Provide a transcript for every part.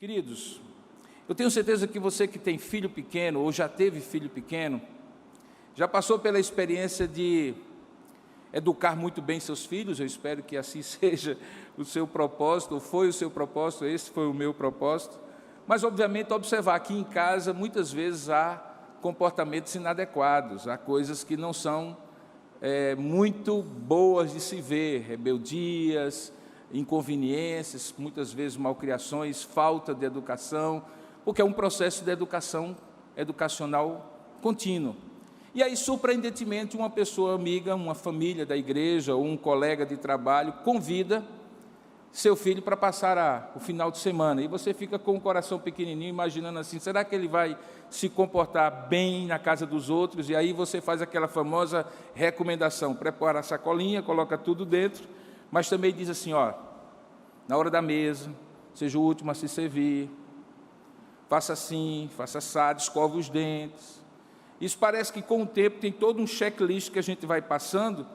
Queridos, eu tenho certeza que você que tem filho pequeno ou já teve filho pequeno, já passou pela experiência de educar muito bem seus filhos. Eu espero que assim seja o seu propósito, ou foi o seu propósito, esse foi o meu propósito. Mas, obviamente, observar que em casa, muitas vezes, há comportamentos inadequados, há coisas que não são muito boas de se ver, rebeldias, inconveniências, muitas vezes malcriações, falta de educação, porque é um processo de educacional contínuo. E aí, surpreendentemente, uma pessoa amiga, uma família da igreja ou um colega de trabalho convida seu filho para passar o final de semana, e você fica com o coração pequenininho, imaginando assim, será que ele vai se comportar bem na casa dos outros? E aí você faz aquela famosa recomendação, prepara a sacolinha, coloca tudo dentro, mas também diz assim, na hora da mesa, seja o último a se servir, faça assim, faça assado, escova os dentes. Isso parece que com o tempo tem todo um checklist que a gente vai passando,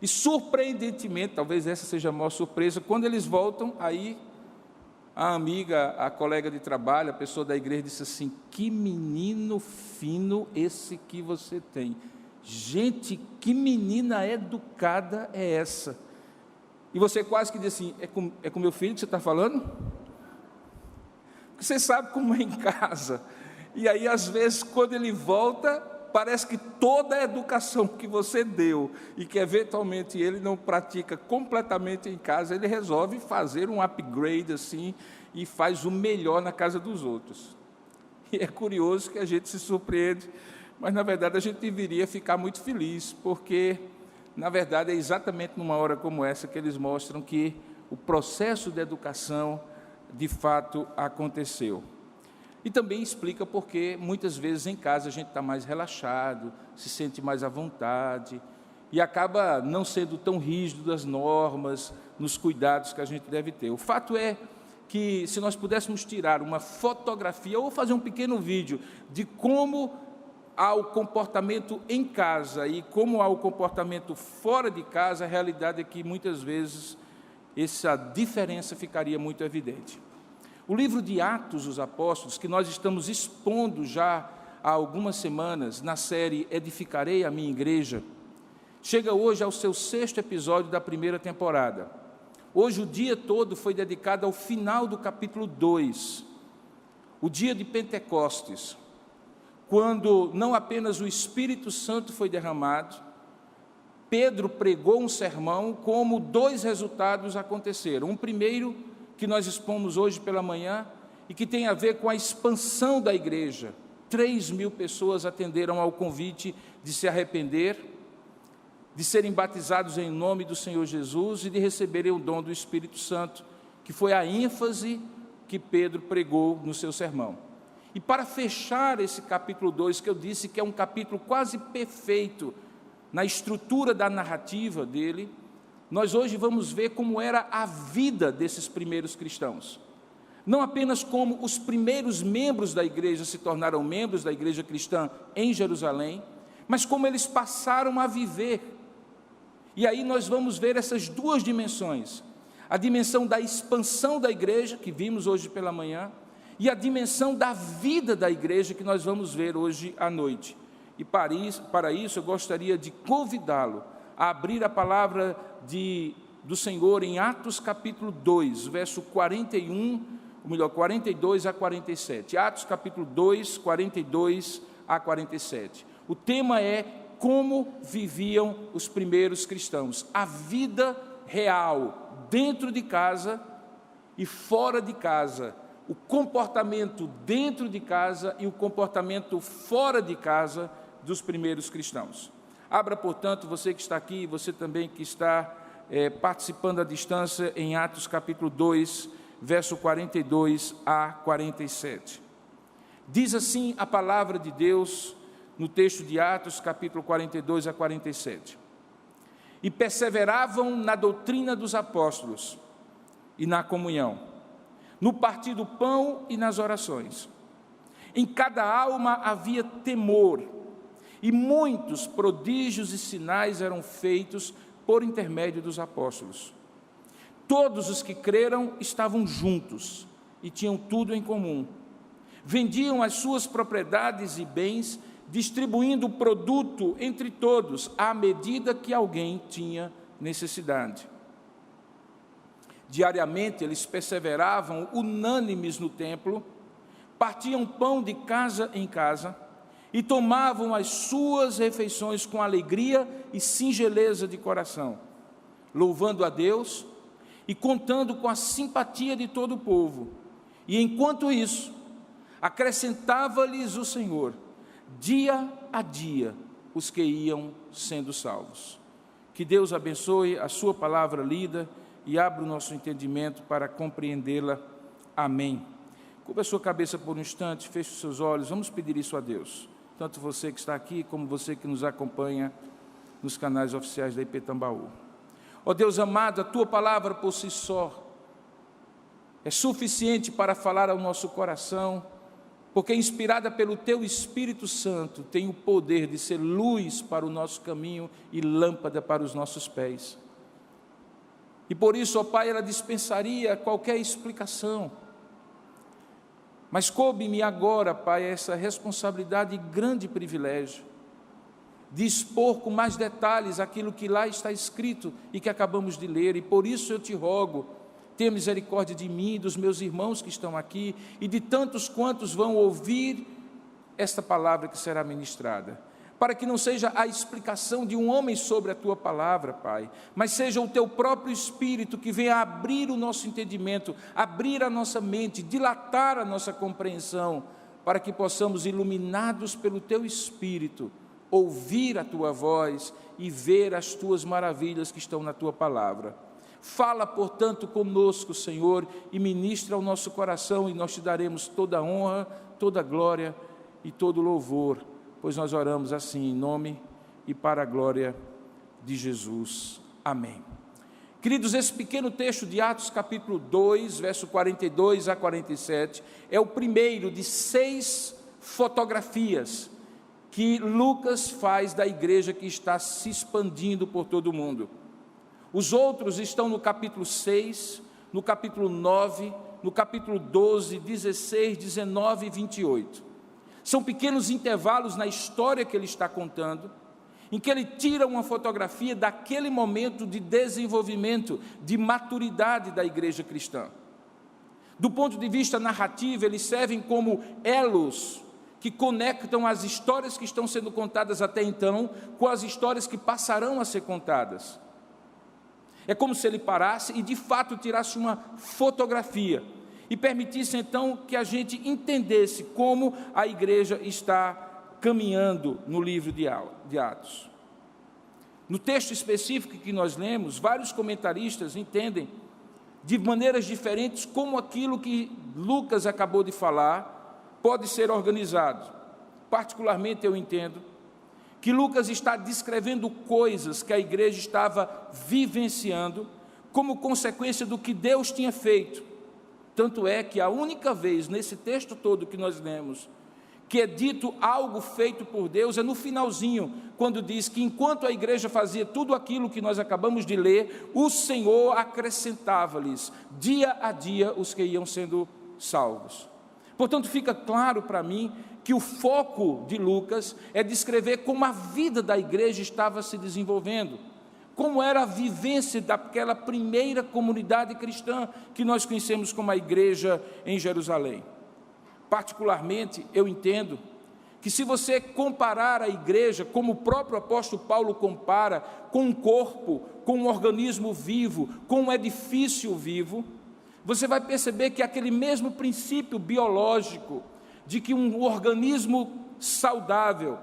e surpreendentemente, talvez essa seja a maior surpresa, quando eles voltam, aí a amiga, a colega de trabalho, a pessoa da igreja disse assim, que menino fino esse que você tem. Gente, que menina educada é essa? E você quase que diz assim, é com meu filho que você está falando? Porque você sabe como é em casa. E aí, às vezes, quando ele volta, parece que toda a educação que você deu e que eventualmente ele não pratica completamente em casa, ele resolve fazer um upgrade assim e faz o melhor na casa dos outros. E é curioso que a gente se surpreende, mas na verdade a gente deveria ficar muito feliz, porque na verdade é exatamente numa hora como essa que eles mostram que o processo de educação de fato aconteceu. E também explica porque muitas vezes em casa a gente está mais relaxado, se sente mais à vontade e acaba não sendo tão rígido das normas, nos cuidados que a gente deve ter. O fato é que se nós pudéssemos tirar uma fotografia ou fazer um pequeno vídeo de como há o comportamento em casa e como há o comportamento fora de casa, a realidade é que muitas vezes essa diferença ficaria muito evidente. O livro de Atos dos Apóstolos, que nós estamos expondo já há algumas semanas na série Edificarei a Minha Igreja, chega hoje ao seu 6º episódio da primeira temporada. Hoje o dia todo foi dedicado ao final do capítulo 2, o dia de Pentecostes, quando não apenas o Espírito Santo foi derramado, Pedro pregou um sermão, como 2 resultados aconteceram. Um primeiro, que nós expomos hoje pela manhã, e que tem a ver com a expansão da igreja. 3.000 pessoas atenderam ao convite de se arrepender, de serem batizados em nome do Senhor Jesus e de receberem o dom do Espírito Santo, que foi a ênfase que Pedro pregou no seu sermão. E para fechar esse capítulo 2, que eu disse que é um capítulo quase perfeito na estrutura da narrativa dele, nós hoje vamos ver como era a vida desses primeiros cristãos. Não apenas como os primeiros membros da igreja se tornaram membros da igreja cristã em Jerusalém, mas como eles passaram a viver. E aí nós vamos ver essas 2 dimensões. A dimensão da expansão da igreja, que vimos hoje pela manhã, e a dimensão da vida da igreja, que nós vamos ver hoje à noite. E para isso eu gostaria de convidá-lo a abrir a palavra do Senhor em Atos capítulo 2, verso 42 a 47. Atos capítulo 2, 42 a 47. O tema é como viviam os primeiros cristãos. A vida real, dentro de casa e fora de casa. O comportamento dentro de casa e o comportamento fora de casa dos primeiros cristãos. Abra, portanto, você que está aqui, você também que está participando à distância, em Atos capítulo 2, verso 42 a 47. Diz assim a palavra de Deus no texto de Atos, capítulo 42 a 47. E perseveravam na doutrina dos apóstolos e na comunhão, no partir do pão e nas orações. Em cada alma havia temor, e muitos prodígios e sinais eram feitos por intermédio dos apóstolos. Todos os que creram estavam juntos e tinham tudo em comum. Vendiam as suas propriedades e bens, distribuindo o produto entre todos, à medida que alguém tinha necessidade. Diariamente eles perseveravam unânimes no templo, partiam pão de casa em casa e tomavam as suas refeições com alegria e singeleza de coração, louvando a Deus e contando com a simpatia de todo o povo. E enquanto isso, acrescentava-lhes o Senhor, dia a dia, os que iam sendo salvos. Que Deus abençoe a sua palavra lida e abra o nosso entendimento para compreendê-la. Amém. Cubra a sua cabeça por um instante, feche os seus olhos, vamos pedir isso a Deus. Tanto você que está aqui, como você que nos acompanha nos canais oficiais da IP Tambaú. Ó Deus amado, a tua palavra por si só é suficiente para falar ao nosso coração, porque inspirada pelo teu Espírito Santo, tem o poder de ser luz para o nosso caminho e lâmpada para os nossos pés. E por isso, ó Pai, ela dispensaria qualquer explicação. Mas coube-me agora, Pai, essa responsabilidade e grande privilégio de expor com mais detalhes aquilo que lá está escrito e que acabamos de ler. E por isso eu te rogo, tenha misericórdia de mim, dos meus irmãos que estão aqui e de tantos quantos vão ouvir esta palavra que será ministrada, para que não seja a explicação de um homem sobre a tua palavra, Pai, mas seja o teu próprio Espírito que venha abrir o nosso entendimento, abrir a nossa mente, dilatar a nossa compreensão, para que possamos, iluminados pelo teu Espírito, ouvir a tua voz e ver as tuas maravilhas que estão na tua palavra. Fala, portanto, conosco, Senhor, e ministra ao nosso coração, e nós te daremos toda a honra, toda a glória e todo o louvor, pois nós oramos assim, em nome e para a glória de Jesus. Amém. Queridos, esse pequeno texto de Atos, capítulo 2, verso 42 a 47, é o primeiro de 6 fotografias que Lucas faz da igreja que está se expandindo por todo o mundo. Os outros estão no capítulo 6, no capítulo 9, no capítulo 12, 16, 19 e 28. São pequenos intervalos na história que ele está contando, em que ele tira uma fotografia daquele momento de desenvolvimento, de maturidade da igreja cristã. Do ponto de vista narrativo, eles servem como elos que conectam as histórias que estão sendo contadas até então com as histórias que passarão a ser contadas. É como se ele parasse e de fato tirasse uma fotografia e permitisse então que a gente entendesse como a igreja está caminhando no livro de Atos. No texto específico que nós lemos, vários comentaristas entendem de maneiras diferentes como aquilo que Lucas acabou de falar pode ser organizado. Particularmente eu entendo que Lucas está descrevendo coisas que a igreja estava vivenciando como consequência do que Deus tinha feito. Tanto é que a única vez nesse texto todo que nós lemos que é dito algo feito por Deus é no finalzinho, quando diz que enquanto a igreja fazia tudo aquilo que nós acabamos de ler, o Senhor acrescentava-lhes dia a dia os que iam sendo salvos. Portanto, fica claro para mim que o foco de Lucas é descrever como a vida da igreja estava se desenvolvendo, como era a vivência daquela primeira comunidade cristã que nós conhecemos como a igreja em Jerusalém. Particularmente, eu entendo que se você comparar a igreja, como o próprio apóstolo Paulo compara, com um corpo, com um organismo vivo, com um edifício vivo, você vai perceber que aquele mesmo princípio biológico de que um organismo saudável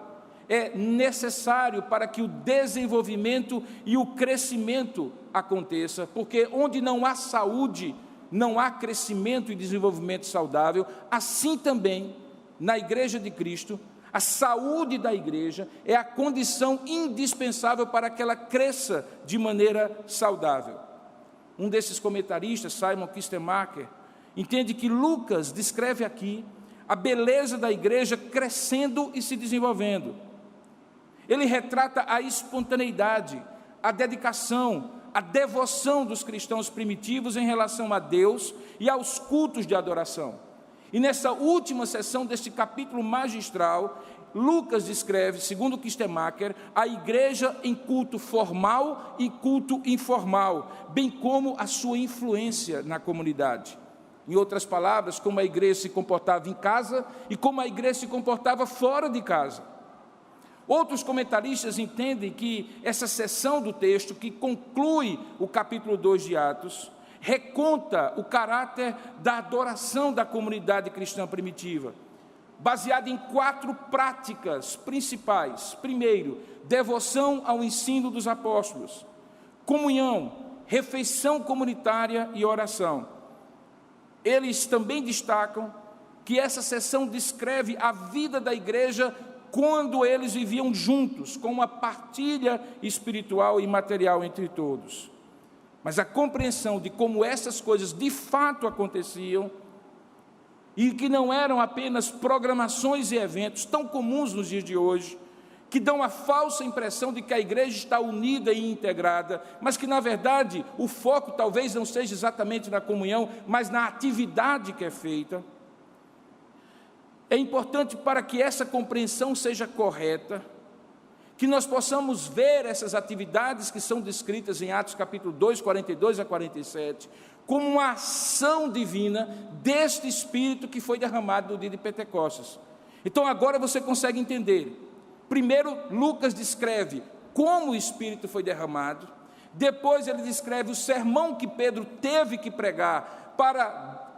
é necessário para que o desenvolvimento e o crescimento aconteça, porque onde não há saúde, não há crescimento e desenvolvimento saudável. Assim também, na igreja de Cristo, a saúde da igreja é a condição indispensável para que ela cresça de maneira saudável. Um desses comentaristas, Simon Kistemaker, entende que Lucas descreve aqui a beleza da igreja crescendo e se desenvolvendo. Ele retrata a espontaneidade, a dedicação, a devoção dos cristãos primitivos em relação a Deus e aos cultos de adoração. E nessa última sessão deste capítulo magistral, Lucas descreve, segundo Kistemaker, a igreja em culto formal e culto informal, bem como a sua influência na comunidade. Em outras palavras, como a igreja se comportava em casa e como a igreja se comportava fora de casa. Outros comentaristas entendem que essa seção do texto, que conclui o capítulo 2 de Atos, reconta o caráter da adoração da comunidade cristã primitiva, baseada em 4 práticas principais. Primeiro, devoção ao ensino dos apóstolos, comunhão, refeição comunitária e oração. Eles também destacam que essa seção descreve a vida da igreja quando eles viviam juntos, com uma partilha espiritual e material entre todos. Mas a compreensão de como essas coisas de fato aconteciam, e que não eram apenas programações e eventos tão comuns nos dias de hoje, que dão a falsa impressão de que a igreja está unida e integrada, mas que, na verdade, o foco talvez não seja exatamente na comunhão, mas na atividade que é feita. É importante, para que essa compreensão seja correta, que nós possamos ver essas atividades que são descritas em Atos capítulo 2, 42 a 47, como uma ação divina deste Espírito que foi derramado no dia de Pentecostes. Então agora você consegue entender. Primeiro, Lucas descreve como o Espírito foi derramado. Depois ele descreve o sermão que Pedro teve que pregar para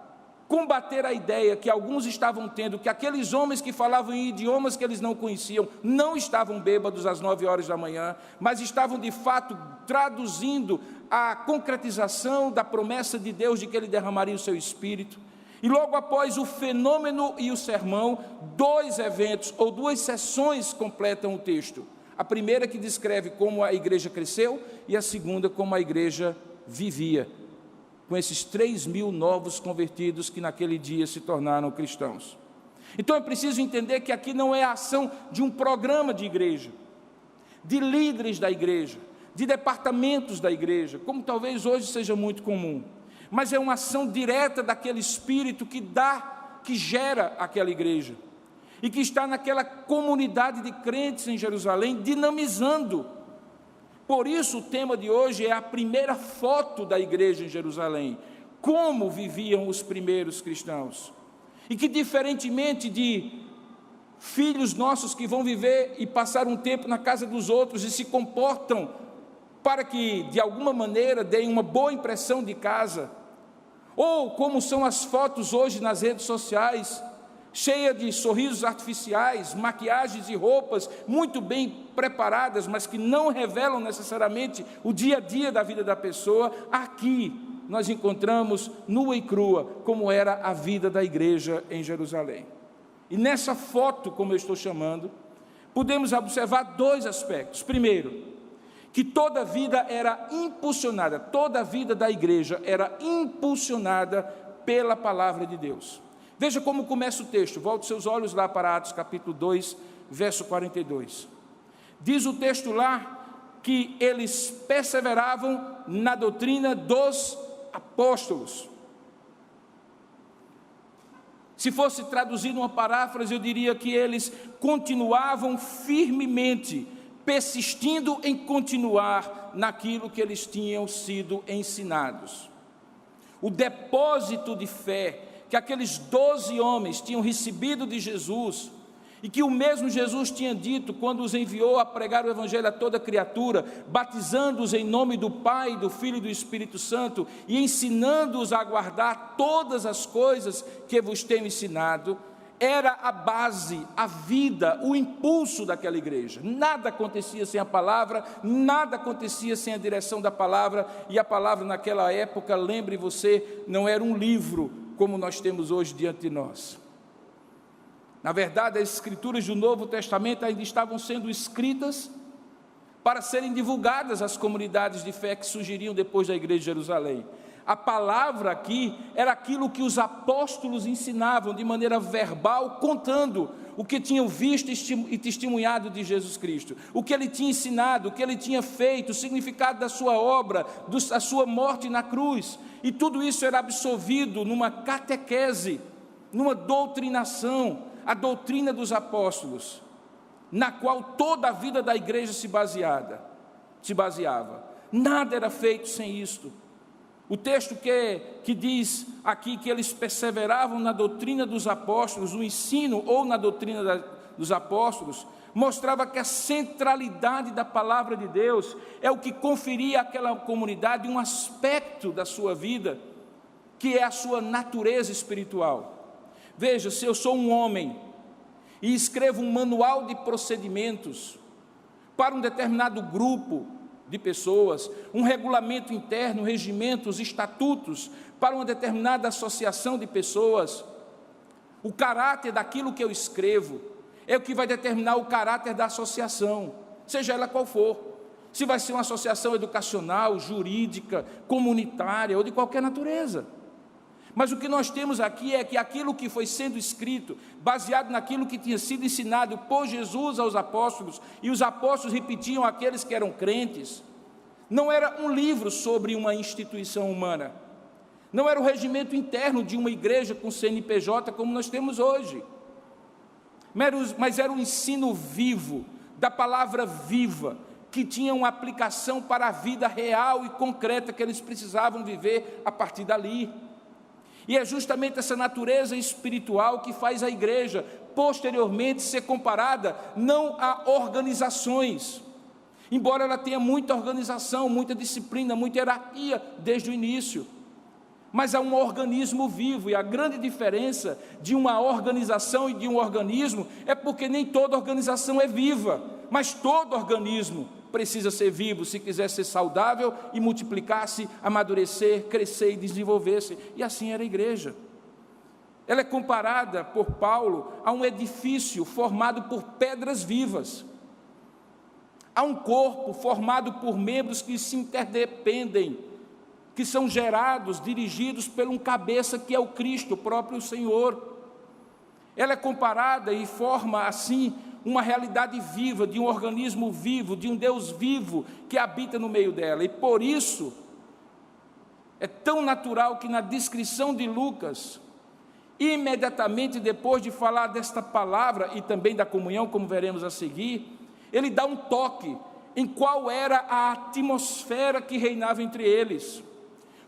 combater a ideia que alguns estavam tendo, que aqueles homens que falavam em idiomas que eles não conheciam, não estavam bêbados às 9 horas da manhã, mas estavam de fato traduzindo a concretização da promessa de Deus de que Ele derramaria o seu Espírito. E logo após o fenômeno e o sermão, 2 eventos ou 2 sessões completam o texto. A primeira que descreve como a igreja cresceu e a segunda como a igreja vivia, com esses 3.000 novos convertidos que naquele dia se tornaram cristãos. Então é preciso entender que aqui não é a ação de um programa de igreja, de líderes da igreja, de departamentos da igreja, como talvez hoje seja muito comum, mas é uma ação direta daquele Espírito que gera aquela igreja, e que está naquela comunidade de crentes em Jerusalém, dinamizando. Por isso o tema de hoje é a primeira foto da igreja em Jerusalém, como viviam os primeiros cristãos, e que diferentemente de filhos nossos que vão viver e passar um tempo na casa dos outros e se comportam para que de alguma maneira deem uma boa impressão de casa, ou como são as fotos hoje nas redes sociais, cheia de sorrisos artificiais, maquiagens e roupas muito bem preparadas, mas que não revelam necessariamente o dia a dia da vida da pessoa. Aqui nós encontramos nua e crua como era a vida da igreja em Jerusalém. E nessa foto, como eu estou chamando, podemos observar 2 aspectos. Primeiro, que toda a vida era impulsionada, toda a vida da igreja era impulsionada pela palavra de Deus. Veja como começa o texto, volte seus olhos lá para Atos capítulo 2, verso 42. Diz o texto lá que eles perseveravam na doutrina dos apóstolos. Se fosse traduzir numa paráfrase, eu diria que eles continuavam firmemente, persistindo em continuar naquilo que eles tinham sido ensinados. O depósito de fé que aqueles 12 homens tinham recebido de Jesus, e que o mesmo Jesus tinha dito quando os enviou a pregar o Evangelho a toda criatura, batizando-os em nome do Pai, do Filho e do Espírito Santo, e ensinando-os a guardar todas as coisas que vos tenho ensinado, era a base, a vida, o impulso daquela igreja. Nada acontecia sem a palavra, nada acontecia sem a direção da palavra, e a palavra naquela época, lembre você, não era um livro como nós temos hoje diante de nós. Na verdade, as escrituras do Novo Testamento ainda estavam sendo escritas para serem divulgadas às comunidades de fé que surgiriam depois da igreja de Jerusalém. A palavra aqui era aquilo que os apóstolos ensinavam de maneira verbal, contando o que tinham visto e testemunhado de Jesus Cristo, o que ele tinha ensinado, o que ele tinha feito, o significado da sua obra, da sua morte na cruz. E tudo isso era absorvido numa catequese, numa doutrinação, a doutrina dos apóstolos, na qual toda a vida da igreja se baseava. Nada era feito sem isto. O texto que diz aqui que eles perseveravam na doutrina dos apóstolos, no ensino ou na doutrina dos apóstolos, mostrava que a centralidade da palavra de Deus é o que conferia àquela comunidade um aspecto da sua vida, que é a sua natureza espiritual. Veja, se eu sou um homem e escrevo um manual de procedimentos para um determinado grupo de pessoas, um regulamento interno, regimentos, estatutos para uma determinada associação de pessoas, o caráter daquilo que eu escrevo é o que vai determinar o caráter da associação, seja ela qual for. Se vai ser uma associação educacional, jurídica, comunitária ou de qualquer natureza. Mas o que nós temos aqui é que aquilo que foi sendo escrito, baseado naquilo que tinha sido ensinado por Jesus aos apóstolos, e os apóstolos repetiam àqueles que eram crentes, não era um livro sobre uma instituição humana, não era o regimento interno de uma igreja com CNPJ como nós temos hoje, mas era um ensino vivo, da palavra viva, que tinha uma aplicação para a vida real e concreta que eles precisavam viver a partir dali. E é justamente essa natureza espiritual que faz a igreja, posteriormente, ser comparada não a organizações, embora ela tenha muita organização, muita disciplina, muita hierarquia desde o início, mas há um organismo vivo. E a grande diferença de uma organização e de um organismo é porque nem toda organização é viva, mas todo organismo precisa ser vivo se quiser ser saudável e multiplicar-se, amadurecer, crescer e desenvolver-se. E assim era a igreja. Ela é comparada por Paulo a um edifício formado por pedras vivas, a um corpo formado por membros que se interdependem, que são gerados, dirigidos por um cabeça que é o Cristo, o próprio Senhor. Ela é comparada e forma assim uma realidade viva, de um organismo vivo, de um Deus vivo que habita no meio dela. E por isso é tão natural que na descrição de Lucas, imediatamente depois de falar desta palavra e também da comunhão, como veremos a seguir, ele dá um toque em qual era a atmosfera que reinava entre eles,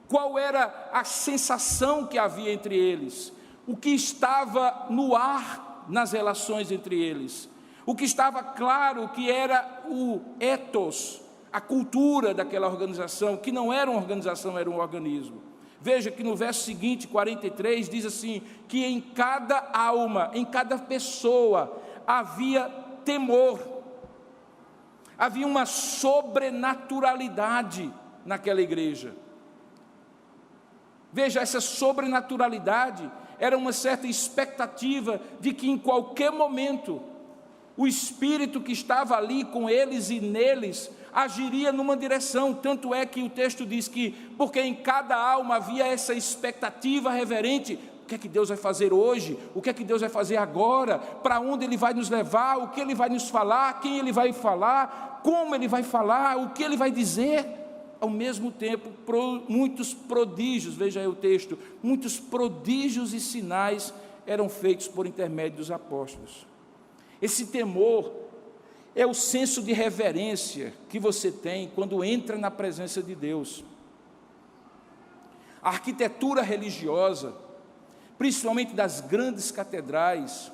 qual era a sensação que havia entre eles, o que estava no ar nas relações entre eles, o que estava claro que era o ethos, a cultura daquela organização, que não era uma organização, era um organismo. Veja que no verso seguinte, 43, diz assim, que em cada alma, em cada pessoa, havia temor, havia uma sobrenaturalidade naquela igreja. Veja, essa sobrenaturalidade era uma certa expectativa de que em qualquer momento o Espírito que estava ali com eles e neles agiria numa direção. Tanto é que o texto diz que, porque em cada alma havia essa expectativa reverente, o que é que Deus vai fazer hoje? O que é que Deus vai fazer agora? Para onde Ele vai nos levar? O que Ele vai nos falar? Quem Ele vai falar? Como Ele vai falar? O que Ele vai dizer? Ao mesmo tempo, muitos prodígios, veja aí o texto, muitos prodígios e sinais eram feitos por intermédio dos apóstolos. Esse temor é o senso de reverência que você tem quando entra na presença de Deus. A arquitetura religiosa, principalmente das grandes catedrais,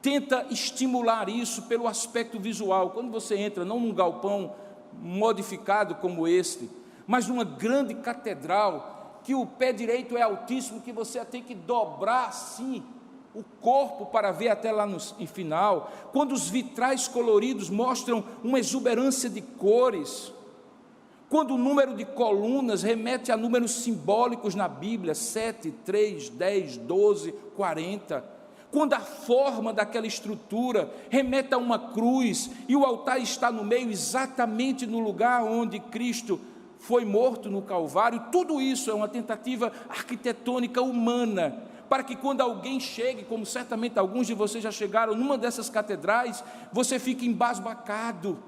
tenta estimular isso pelo aspecto visual. Quando você entra, não num galpão modificado como este, mas numa grande catedral, que o pé direito é altíssimo, que você tem que dobrar assim o corpo para ver até lá no final, quando os vitrais coloridos mostram uma exuberância de cores, quando o número de colunas remete a números simbólicos na Bíblia, 7, 3, 10, 12, 40, quando a forma daquela estrutura remete a uma cruz, e o altar está no meio, exatamente no lugar onde Cristo foi morto no Calvário. Tudo isso é uma tentativa arquitetônica humana, para que quando alguém chegue, como certamente alguns de vocês já chegaram numa dessas catedrais, você fique embasbacado,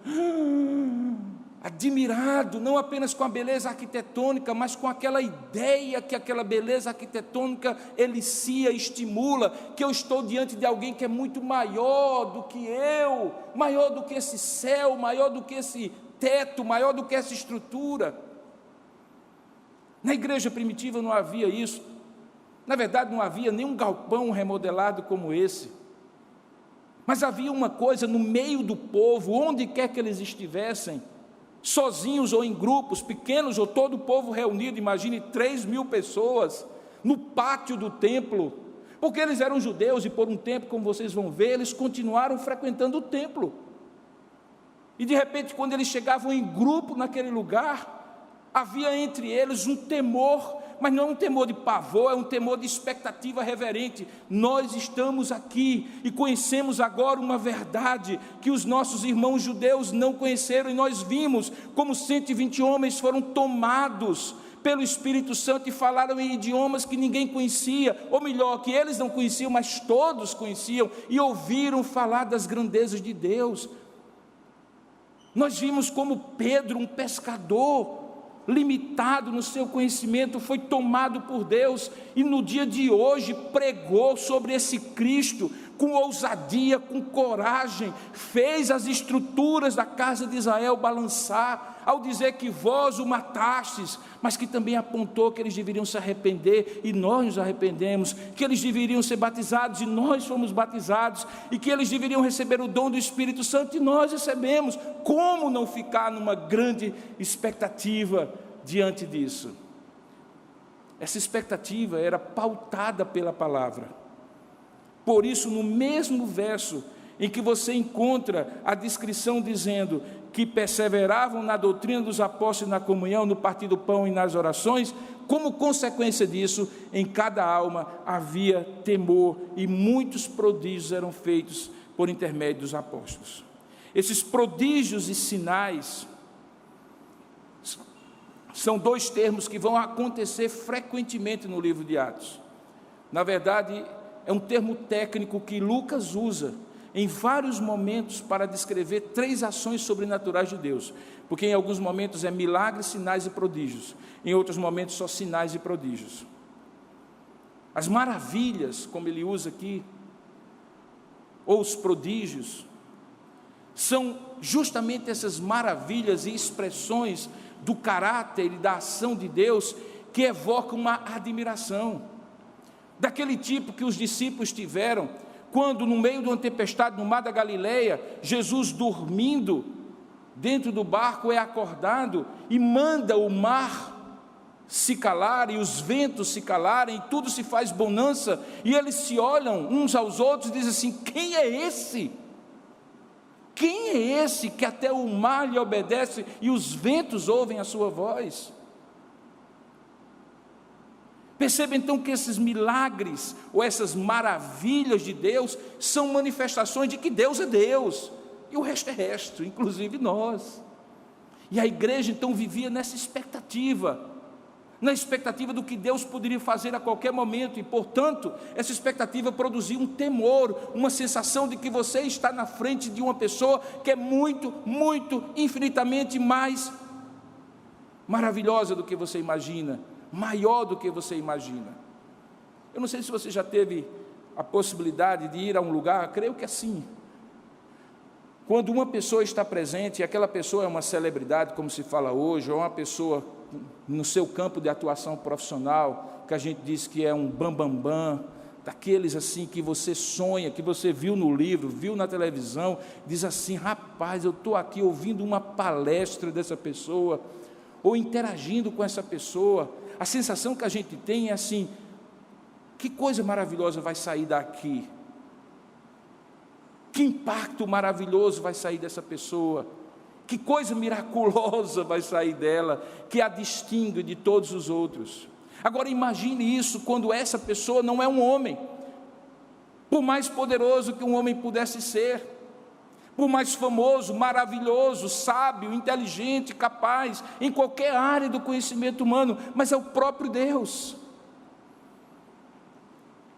admirado, não apenas com a beleza arquitetônica, mas com aquela ideia que aquela beleza arquitetônica elicia, estimula, que eu estou diante de alguém que é muito maior do que eu, maior do que esse céu, maior do que esse teto, maior do que essa estrutura. Na igreja primitiva não havia isso. Na verdade, não havia nenhum galpão remodelado como esse. Mas havia uma coisa no meio do povo, onde quer que eles estivessem, sozinhos ou em grupos, pequenos ou todo o povo reunido, imagine 3.000 pessoas, no pátio do templo, porque eles eram judeus e por um tempo, como vocês vão ver, eles continuaram frequentando o templo. E de repente, quando eles chegavam em grupo naquele lugar, havia entre eles um temor, mas não é um temor de pavor, é um temor de expectativa reverente. Nós estamos aqui e conhecemos agora uma verdade que os nossos irmãos judeus não conheceram, e nós vimos como 120 homens foram tomados pelo Espírito Santo e falaram em idiomas que ninguém conhecia, ou melhor, que eles não conheciam, mas todos conheciam, e ouviram falar das grandezas de Deus. Nós vimos como Pedro, um pescador, limitado no seu conhecimento, foi tomado por Deus, e no dia de hoje pregou sobre esse Cristo, com ousadia, com coragem, fez as estruturas da casa de Israel balançar, ao dizer que vós o matastes, mas que também apontou que eles deveriam se arrepender, e nós nos arrependemos, que eles deveriam ser batizados, e nós fomos batizados, e que eles deveriam receber o dom do Espírito Santo, e nós recebemos. Como não ficar numa grande expectativa diante disso? Essa expectativa era pautada pela palavra. Por isso, no mesmo verso em que você encontra a descrição dizendo que perseveravam na doutrina dos apóstolos, na comunhão, no partir do pão e nas orações, como consequência disso, em cada alma havia temor, e muitos prodígios eram feitos por intermédio dos apóstolos. Esses prodígios e sinais são dois termos que vão acontecer frequentemente no livro de Atos. Na verdade, é um termo técnico que Lucas usa em vários momentos para descrever 3 ações sobrenaturais de Deus, porque em alguns momentos é milagres, sinais e prodígios, em outros momentos só sinais e prodígios. As maravilhas, como ele usa aqui, ou os prodígios, são justamente essas maravilhas e expressões do caráter e da ação de Deus que evocam uma admiração, daquele tipo que os discípulos tiveram quando, no meio de uma tempestade no mar da Galileia, Jesus, dormindo dentro do barco, é acordado e manda o mar se calar e os ventos se calarem, e tudo se faz bonança, e eles se olham uns aos outros e dizem assim: quem é esse? Quem é esse que até o mar lhe obedece e os ventos ouvem a sua voz? Perceba então que esses milagres, ou essas maravilhas de Deus, são manifestações de que Deus é Deus, e o resto é resto, inclusive nós. E a igreja então vivia nessa expectativa, na expectativa do que Deus poderia fazer a qualquer momento, e portanto, essa expectativa produzia um temor, uma sensação de que você está na frente de uma pessoa que é muito, muito, infinitamente mais maravilhosa do que você imagina, maior do que você imagina. Eu não sei se você já teve a possibilidade de ir a um lugar, creio que sim. Quando uma pessoa está presente, e aquela pessoa é uma celebridade, como se fala hoje, ou uma pessoa no seu campo de atuação profissional, que a gente diz que é um bambambam, daqueles assim que você sonha, que você viu no livro, viu na televisão, diz assim: rapaz, eu estou aqui ouvindo uma palestra dessa pessoa, ou interagindo com essa pessoa. A sensação que a gente tem é assim: que coisa maravilhosa vai sair daqui, que impacto maravilhoso vai sair dessa pessoa, que coisa miraculosa vai sair dela, que a distingue de todos os outros. Agora imagine isso quando essa pessoa não é um homem, por mais poderoso que um homem pudesse ser, por mais famoso, maravilhoso, sábio, inteligente, capaz, em qualquer área do conhecimento humano, mas é o próprio Deus,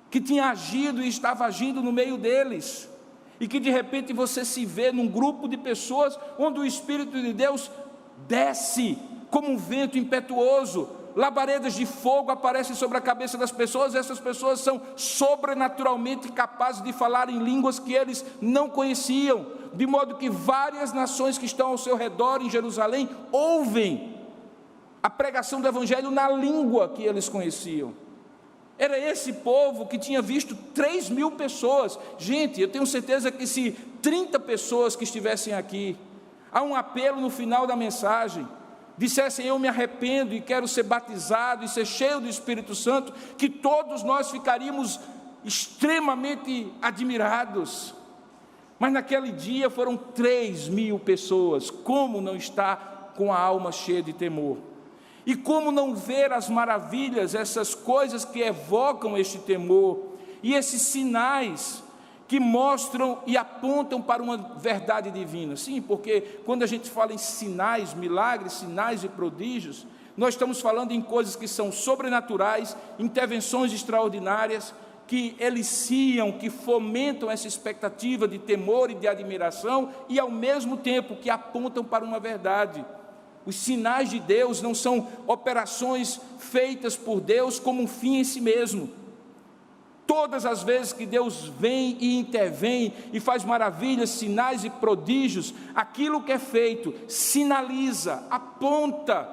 que tinha agido e estava agindo no meio deles, e que de repente você se vê num grupo de pessoas, onde o Espírito de Deus desce como um vento impetuoso, labaredas de fogo aparecem sobre a cabeça das pessoas, essas pessoas são sobrenaturalmente capazes de falar em línguas que eles não conheciam, de modo que várias nações que estão ao seu redor em Jerusalém ouvem a pregação do Evangelho na língua que eles conheciam. Era esse povo que tinha visto 3.000 pessoas. Gente, eu tenho certeza que se 30 pessoas que estivessem aqui, há um apelo no final da mensagem, dissessem: eu me arrependo e quero ser batizado e ser cheio do Espírito Santo, que todos nós ficaríamos extremamente admirados. Mas naquele dia foram 3.000 pessoas. Como não estar com a alma cheia de temor? E como não ver as maravilhas, essas coisas que evocam este temor, e esses sinais que mostram e apontam para uma verdade divina? Sim, porque quando a gente fala em sinais, milagres, sinais e prodígios, nós estamos falando em coisas que são sobrenaturais, intervenções extraordinárias, que eliciam, que fomentam essa expectativa de temor e de admiração, e ao mesmo tempo que apontam para uma verdade. Os sinais de Deus não são operações feitas por Deus como um fim em si mesmo. Todas as vezes que Deus vem e intervém e faz maravilhas, sinais e prodígios, aquilo que é feito sinaliza, aponta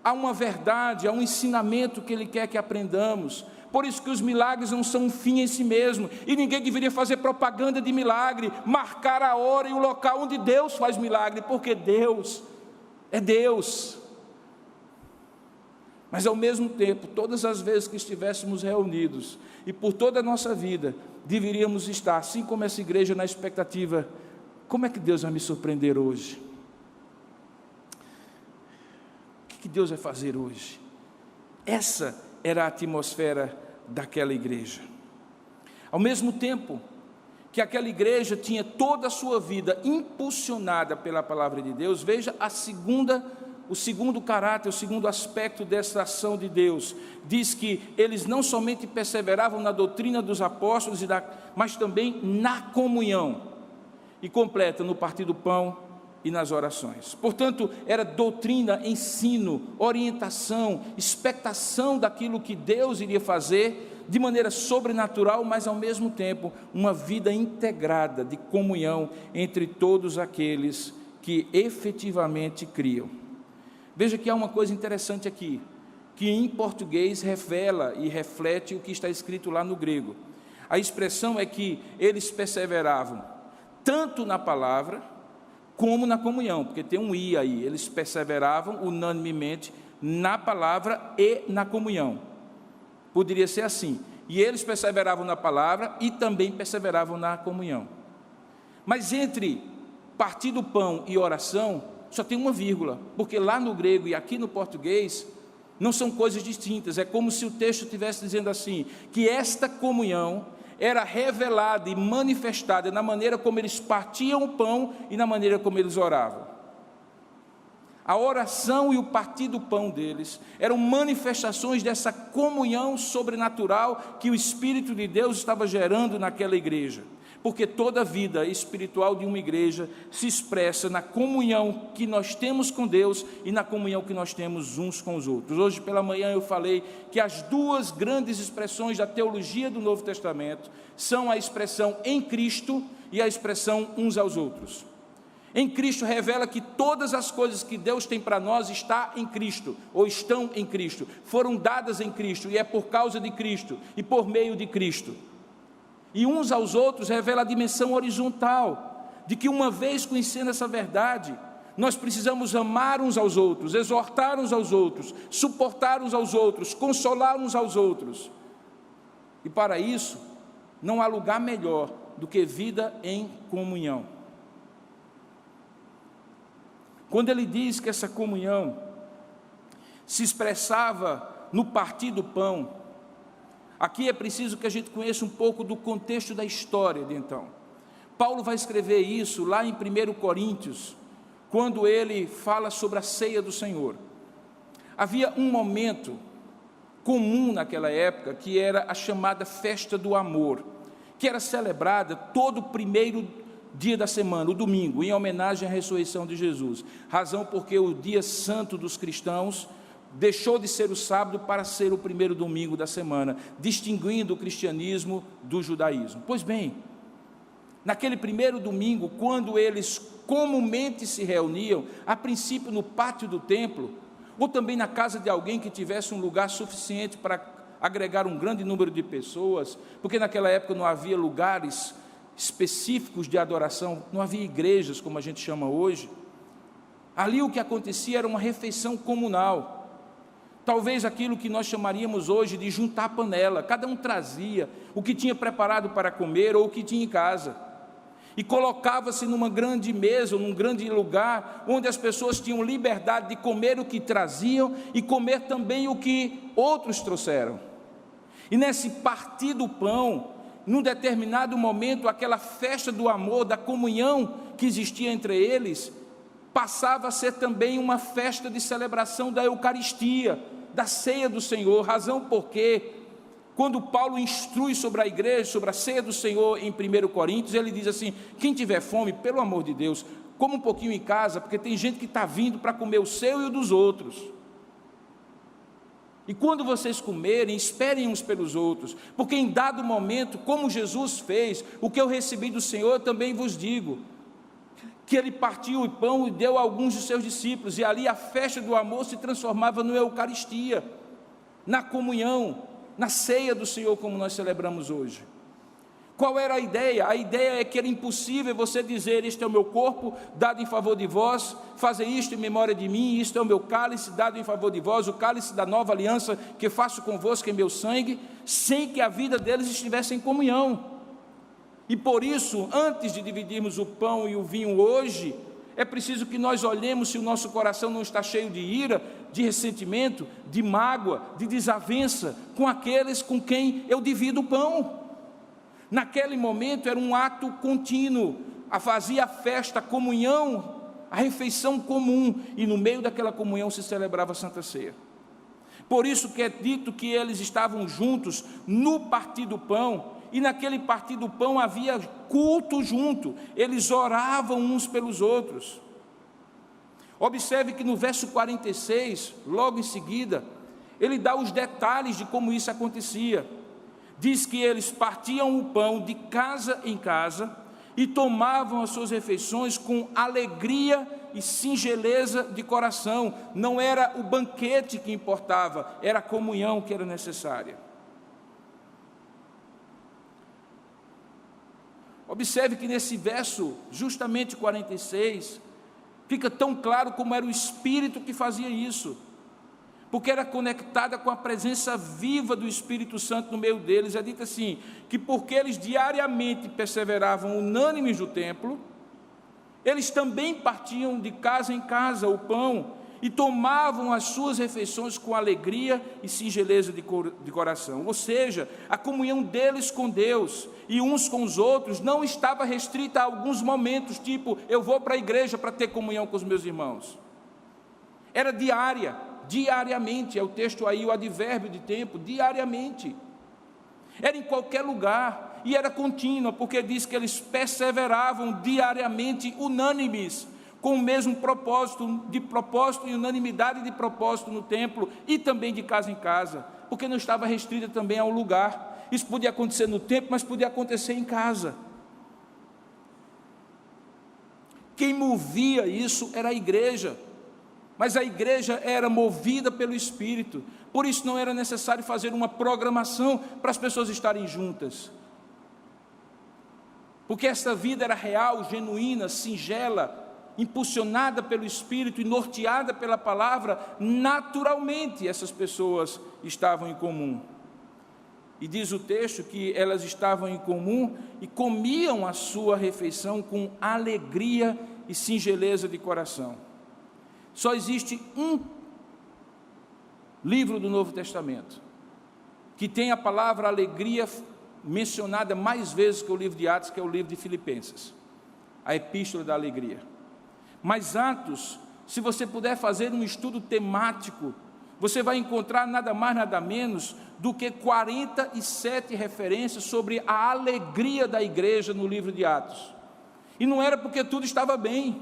a uma verdade, a um ensinamento que Ele quer que aprendamos. Por isso que os milagres não são um fim em si mesmo, e ninguém deveria fazer propaganda de milagre, marcar a hora e o local onde Deus faz milagre, porque Deus é Deus. Mas ao mesmo tempo, todas as vezes que estivéssemos reunidos, e por toda a nossa vida, deveríamos estar, assim como essa igreja, na expectativa: como é que Deus vai me surpreender hoje? O que Deus vai fazer hoje? Essa era a atmosfera daquela igreja. Ao mesmo tempo que aquela igreja tinha toda a sua vida impulsionada pela palavra de Deus, veja o segundo caráter, o segundo aspecto dessa ação de Deus. Diz que eles não somente perseveravam na doutrina dos apóstolos, mas também na comunhão, e completa no partir do pão e nas orações. Portanto, era doutrina, ensino, orientação, expectação daquilo que Deus iria fazer de maneira sobrenatural, mas ao mesmo tempo uma vida integrada de comunhão entre todos aqueles que efetivamente criam. Veja que há uma coisa interessante aqui, que em português revela e reflete o que está escrito lá no grego. A expressão é que eles perseveravam tanto na palavra como na comunhão, porque tem um "i" aí. Eles perseveravam unanimemente na palavra e na comunhão. Poderia ser assim: e eles perseveravam na palavra e também perseveravam na comunhão. Mas entre partir do pão e oração, só tem uma vírgula, porque lá no grego e aqui no português não são coisas distintas. É como se o texto estivesse dizendo assim, que esta comunhão era revelada e manifestada na maneira como eles partiam o pão e na maneira como eles oravam. A oração e o partir do pão deles eram manifestações dessa comunhão sobrenatural que o Espírito de Deus estava gerando naquela igreja. Porque toda a vida espiritual de uma igreja se expressa na comunhão que nós temos com Deus e na comunhão que nós temos uns com os outros. Hoje pela manhã eu falei que as duas grandes expressões da teologia do Novo Testamento são a expressão em Cristo e a expressão uns aos outros. Em Cristo revela que todas as coisas que Deus tem para nós está em Cristo, ou estão em Cristo, foram dadas em Cristo, e é por causa de Cristo e por meio de Cristo. E uns aos outros revela a dimensão horizontal, de que uma vez conhecendo essa verdade, nós precisamos amar uns aos outros, exortar uns aos outros, suportar uns aos outros, consolar uns aos outros. E para isso, não há lugar melhor do que vida em comunhão. Quando ele diz que essa comunhão se expressava no partir do pão, aqui é preciso que a gente conheça um pouco do contexto da história de então. Paulo vai escrever isso lá em 1 Coríntios, quando ele fala sobre a ceia do Senhor. Havia um momento comum naquela época, que era a chamada festa do amor, que era celebrada todo o primeiro dia da semana, o domingo, em homenagem à ressurreição de Jesus. Razão porque o dia santo dos cristãos deixou de ser o sábado para ser o primeiro domingo da semana, distinguindo o cristianismo do judaísmo. Pois bem, naquele primeiro domingo, quando eles comumente se reuniam, a princípio no pátio do templo, ou também na casa de alguém que tivesse um lugar suficiente para agregar um grande número de pessoas, porque naquela época não havia lugares específicos de adoração, não havia igrejas, como a gente chama hoje. Ali o que acontecia era uma refeição comunal, talvez aquilo que nós chamaríamos hoje de juntar a panela. Cada um trazia o que tinha preparado para comer ou o que tinha em casa, e colocava-se numa grande mesa, ou num grande lugar, onde as pessoas tinham liberdade de comer o que traziam e comer também o que outros trouxeram. E nesse partir do pão, num determinado momento, aquela festa do amor, da comunhão que existia entre eles, passava a ser também uma festa de celebração da Eucaristia, da ceia do Senhor. Razão porque, quando Paulo instrui sobre a igreja, sobre a ceia do Senhor em 1 Coríntios, ele diz assim: quem tiver fome, pelo amor de Deus, coma um pouquinho em casa, porque tem gente que está vindo para comer o seu e o dos outros. E quando vocês comerem, esperem uns pelos outros, porque em dado momento, como Jesus fez, o que eu recebi do Senhor, eu também vos digo, que ele partiu o pão e deu a alguns de seus discípulos, e ali a festa do amor se transformava na Eucaristia, na comunhão, na ceia do Senhor, como nós celebramos hoje. Qual era a ideia? A ideia é que era impossível você dizer: este é o meu corpo, dado em favor de vós, fazer isto em memória de mim, isto é o meu cálice, dado em favor de vós, o cálice da nova aliança que faço convosco em meu sangue, sem que a vida deles estivesse em comunhão. E por isso, antes de dividirmos o pão e o vinho hoje, é preciso que nós olhemos se o nosso coração não está cheio de ira, de ressentimento, de mágoa, de desavença com aqueles com quem eu divido o pão. Naquele momento era um ato contínuo, fazia a festa, a comunhão, a refeição comum, e no meio daquela comunhão se celebrava a Santa Ceia. Por isso que é dito que eles estavam juntos no partir do pão, e naquele partir do pão havia culto junto, eles oravam uns pelos outros. Observe que no verso 46, logo em seguida, ele dá os detalhes de como isso acontecia. Diz que eles partiam o pão de casa em casa e tomavam as suas refeições com alegria e singeleza de coração. Não era o banquete que importava, era a comunhão que era necessária. Observe que nesse verso, justamente 46, fica tão claro como era o Espírito que fazia isso, porque era conectada com a presença viva do Espírito Santo no meio deles. É dito assim, que porque eles diariamente perseveravam unânimes no templo, eles também partiam de casa em casa o pão, e tomavam as suas refeições com alegria e singeleza de coração. Ou seja, a comunhão deles com Deus e uns com os outros não estava restrita a alguns momentos, tipo, eu vou para a igreja para ter comunhão com os meus irmãos. Era diariamente, é o texto aí, o advérbio de tempo, diariamente. Era em qualquer lugar, e era contínua, porque diz que eles perseveravam diariamente, unânimes, com o mesmo propósito e unanimidade de propósito no templo, e também de casa em casa, porque não estava restrita também ao lugar. Isso podia acontecer no templo, mas podia acontecer em casa. Quem movia isso era a igreja, mas a igreja era movida pelo Espírito, por isso não era necessário fazer uma programação para as pessoas estarem juntas, porque essa vida era real, genuína, singela, impulsionada pelo Espírito e norteada pela palavra. Naturalmente essas pessoas estavam em comum, e diz o texto que elas estavam em comum e comiam a sua refeição com alegria e singeleza de coração. Só existe um livro do Novo Testamento que tem a palavra alegria mencionada mais vezes que o livro de Atos, que é o livro de Filipenses. a epístola da alegria. Mas Atos, se você puder fazer um estudo temático, você vai encontrar nada mais, nada menos do que 47 referências sobre a alegria da igreja no livro de Atos. E não era porque tudo estava bem,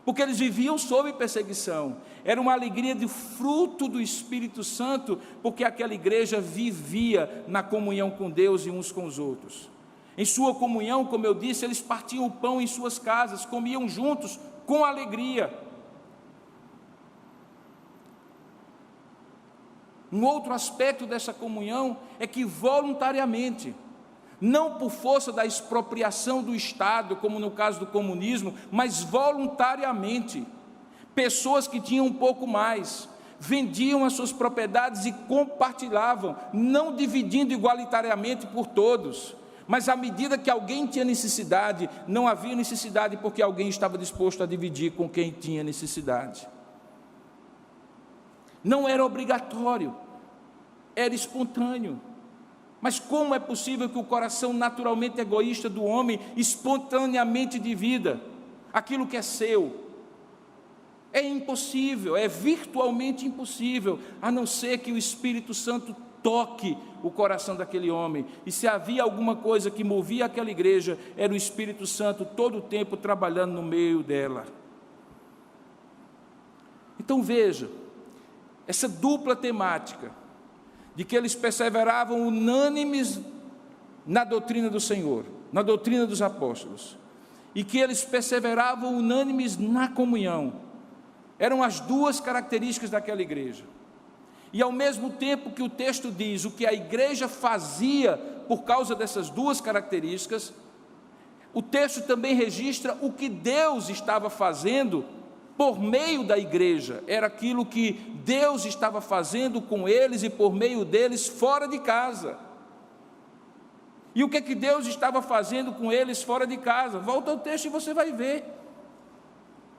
porque eles viviam sob perseguição. Era uma alegria de fruto do Espírito Santo, porque aquela igreja vivia na comunhão com Deus e uns com os outros. Em sua comunhão, como eu disse, eles partiam o pão em suas casas, comiam juntos com alegria. Um outro aspecto dessa comunhão é que voluntariamente, não por força da expropriação do Estado, como no caso do comunismo, mas voluntariamente, pessoas que tinham um pouco mais, vendiam as suas propriedades e compartilhavam, não dividindo igualitariamente por todos, mas à medida que alguém tinha necessidade, não havia necessidade porque alguém estava disposto a dividir com quem tinha necessidade. Não era obrigatório, era espontâneo. Mas como é possível que o coração naturalmente egoísta do homem espontaneamente divida aquilo que é seu? É impossível, é virtualmente impossível, a não ser que o Espírito Santo toque o coração daquele homem. E se havia alguma coisa que movia aquela igreja, era o Espírito Santo todo o tempo trabalhando no meio dela. Então veja, essa dupla temática, de que eles perseveravam unânimes na doutrina do Senhor, na doutrina dos apóstolos, e que eles perseveravam unânimes na comunhão, eram as duas características daquela igreja. E ao mesmo tempo que o texto diz o que a igreja fazia por causa dessas duas características, o texto também registra o que Deus estava fazendo por meio da igreja. Era aquilo que Deus estava fazendo com eles e por meio deles fora de casa. E o que é que Deus estava fazendo com eles fora de casa? Volta ao texto e você vai ver.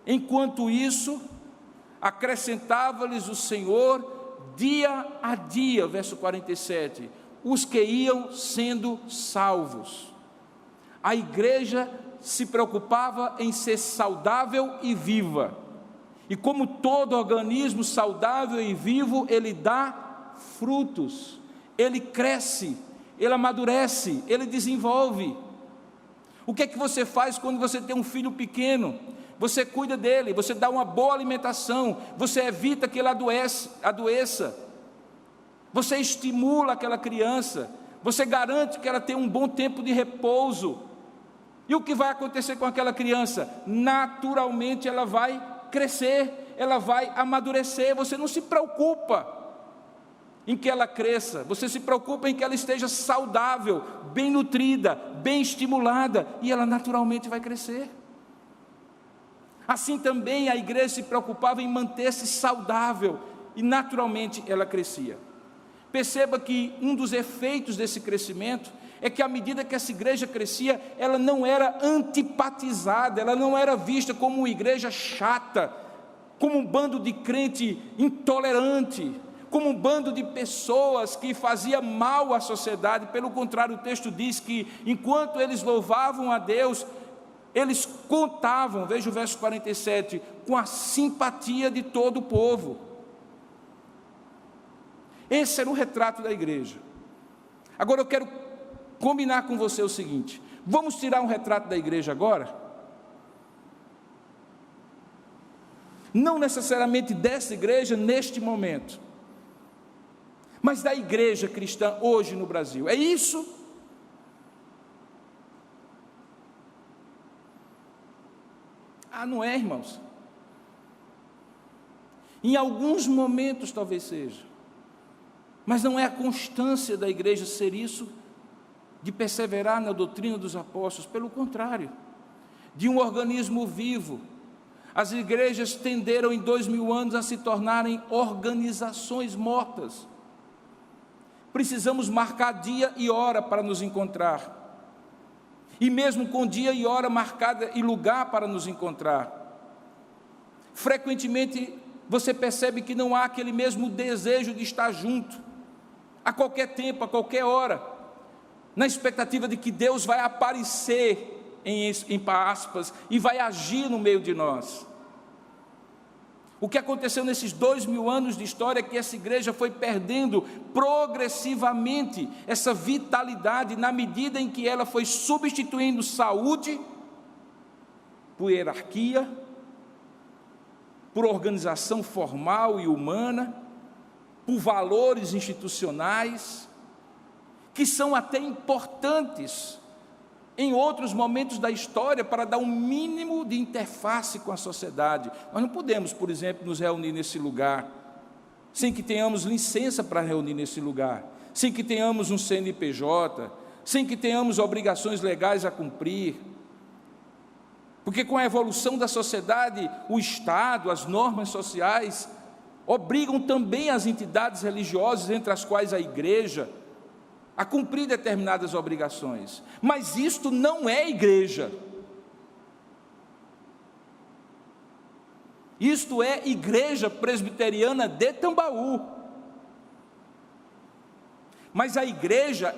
Enquanto isso, acrescentava-lhes o Senhor dia a dia, verso 47, os que iam sendo salvos. A igreja se preocupava em ser saudável e viva. E como todo organismo saudável e vivo, ele dá frutos, ele cresce, ele amadurece, ele desenvolve. O que é que você faz quando você tem um filho pequeno? Você cuida dele, você dá uma boa alimentação, você evita que ele adoeça, você estimula aquela criança, você garante que ela tenha um bom tempo de repouso. E o que vai acontecer com aquela criança? Naturalmente ela vai crescer, ela vai amadurecer. Você não se preocupa em que ela cresça, você se preocupa em que ela esteja saudável, bem nutrida, bem estimulada, e ela naturalmente vai crescer. Assim também a igreja se preocupava em manter-se saudável, e naturalmente ela crescia. Perceba que um dos efeitos desse crescimento é que à medida que essa igreja crescia, ela não era antipatizada, ela não era vista como uma igreja chata, como um bando de crente intolerante, como um bando de pessoas que fazia mal à sociedade. Pelo contrário, o texto diz que enquanto eles louvavam a Deus, eles contavam, veja o verso 47, com a simpatia de todo o povo. Esse era o retrato da igreja. Agora eu quero combinar com você o seguinte: vamos tirar um retrato da igreja agora? Não necessariamente dessa igreja neste momento, mas da igreja cristã hoje no Brasil. É isso? Ah, não é, irmãos? Em alguns momentos talvez seja, mas não é a constância da igreja ser isso, de perseverar na doutrina dos apóstolos. Pelo contrário, de um organismo vivo, as igrejas tenderam em 2000 anos a se tornarem organizações mortas. Precisamos marcar dia e hora para nos encontrar, e mesmo com dia e hora marcada e lugar para nos encontrar, frequentemente você percebe que não há aquele mesmo desejo de estar junto, a qualquer tempo, a qualquer hora, na expectativa de que Deus vai aparecer em aspas, e vai agir no meio de nós. O que aconteceu nesses 2000 anos de história é que essa igreja foi perdendo progressivamente essa vitalidade na medida em que ela foi substituindo saúde por hierarquia, por organização formal e humana, por valores institucionais, que são até importantes em outros momentos da história para dar um mínimo de interface com a sociedade. Nós não podemos, por exemplo, nos reunir nesse lugar sem que tenhamos licença para reunir nesse lugar, sem que tenhamos um CNPJ, sem que tenhamos obrigações legais a cumprir. Porque com a evolução da sociedade, o Estado, as normas sociais, obrigam também as entidades religiosas, entre as quais a igreja, a cumprir determinadas obrigações. Mas isto não é igreja. Isto é Igreja Presbiteriana de Tambaú. Mas a igreja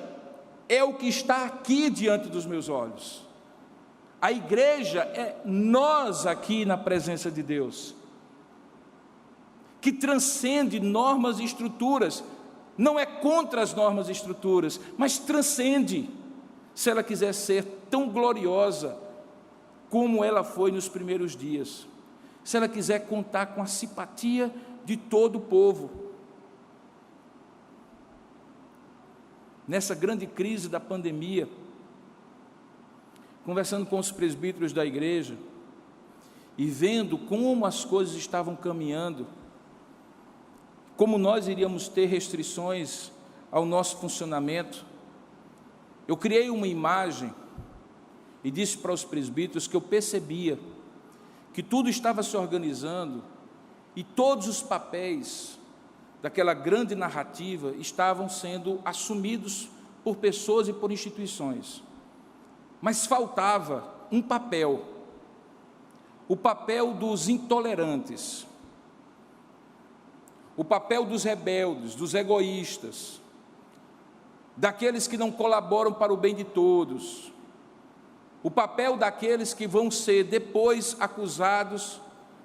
é o que está aqui diante dos meus olhos. A igreja é nós aqui na presença de Deus, que transcende normas e estruturas. Não é contra as normas e estruturas, mas transcende, se ela quiser ser tão gloriosa como ela foi nos primeiros dias, se ela quiser contar com a simpatia de todo o povo. Nessa grande crise da pandemia, conversando com os presbíteros da igreja e vendo como as coisas estavam caminhando, como nós iríamos ter restrições ao nosso funcionamento, eu criei uma imagem e disse para os presbíteros que eu percebia que tudo estava se organizando e todos os papéis daquela grande narrativa estavam sendo assumidos por pessoas e por instituições. Mas faltava um papel, o papel dos intolerantes, o papel dos rebeldes, dos egoístas, daqueles que não colaboram para o bem de todos, o papel daqueles que vão ser depois acusados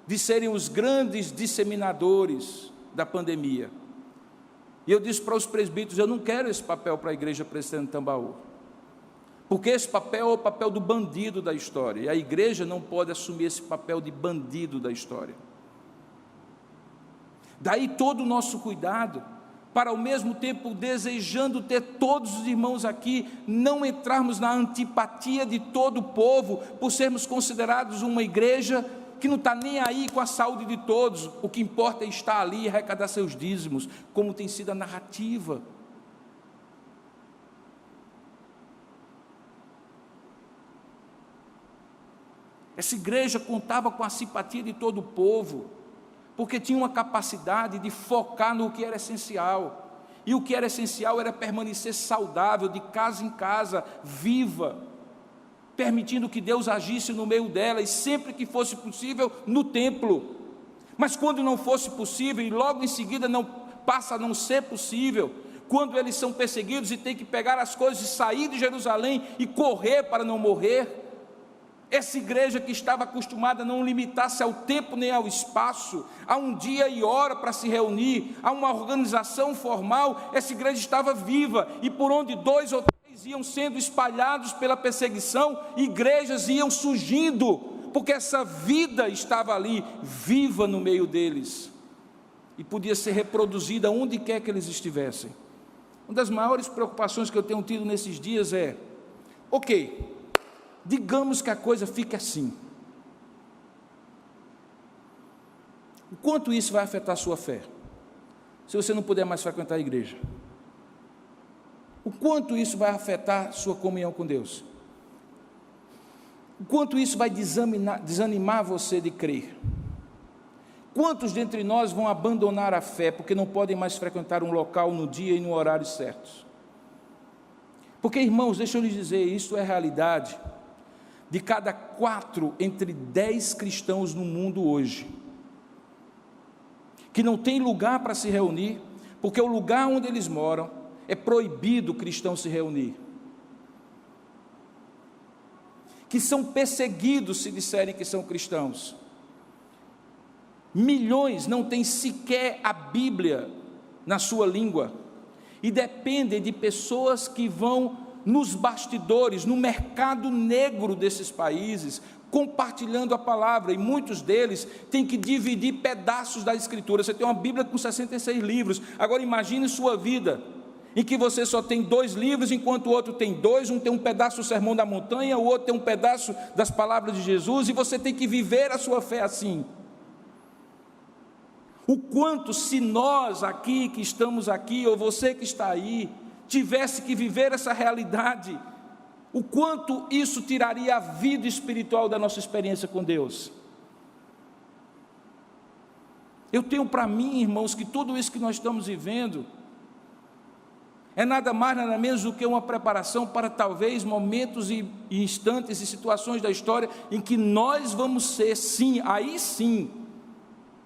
de serem os grandes disseminadores da pandemia. E eu disse para os presbíteros: eu não quero esse papel para a Igreja Presbiteriana de Tambaú, porque esse papel é o papel do bandido da história, e a igreja não pode assumir esse papel de bandido da história. Daí todo o nosso cuidado, para ao mesmo tempo desejando ter todos os irmãos aqui, não entrarmos na antipatia de todo o povo, por sermos considerados uma igreja que não está nem aí com a saúde de todos, o que importa é estar ali e arrecadar seus dízimos, como tem sido a narrativa. Essa igreja contava com a simpatia de todo o povo, porque tinha uma capacidade de focar no que era essencial, e o que era essencial era permanecer saudável, de casa em casa, viva, permitindo que Deus agisse no meio dela, e sempre que fosse possível, no templo. Mas quando não fosse possível, e logo em seguida não passa a não ser possível, quando eles são perseguidos e têm que pegar as coisas e sair de Jerusalém e correr para não morrer, essa igreja que estava acostumada a não limitar-se ao tempo nem ao espaço, a um dia e hora para se reunir, a uma organização formal, essa igreja estava viva, e por onde 2 ou 3 iam sendo espalhados pela perseguição, igrejas iam surgindo, porque essa vida estava ali, viva no meio deles, e podia ser reproduzida onde quer que eles estivessem. Uma das maiores preocupações que eu tenho tido nesses dias é: ok, digamos que a coisa fique assim, o quanto isso vai afetar a sua fé, se você não puder mais frequentar a igreja? O quanto isso vai afetar sua comunhão com Deus? O quanto isso vai desanimar você de crer? Quantos dentre nós vão abandonar a fé porque não podem mais frequentar um local no dia e no horário certos? Porque, irmãos, deixa eu lhes dizer, isso é realidade. De cada 4 entre 10 cristãos no mundo hoje, que não tem lugar para se reunir, porque o lugar onde eles moram é proibido o cristão se reunir. que são perseguidos se disserem que são cristãos. Milhões não têm sequer a Bíblia na sua língua e dependem de pessoas que vão nos bastidores, no mercado negro desses países, compartilhando a palavra, e muitos deles têm que dividir pedaços da Escritura. Você tem uma Bíblia com 66 livros, agora imagine sua vida, em que você só tem 2 livros, enquanto o outro tem 2, um tem um pedaço do Sermão da Montanha, o outro tem um pedaço das palavras de Jesus, e você tem que viver a sua fé assim. O quanto, se nós aqui, que estamos aqui, ou você que está aí, tivesse que viver essa realidade, o quanto isso tiraria a vida espiritual da nossa experiência com Deus. Eu tenho para mim, irmãos, que tudo isso que nós estamos vivendo é nada mais, nada menos do que uma preparação para talvez momentos e instantes e situações da história em que nós vamos ser, sim, aí sim,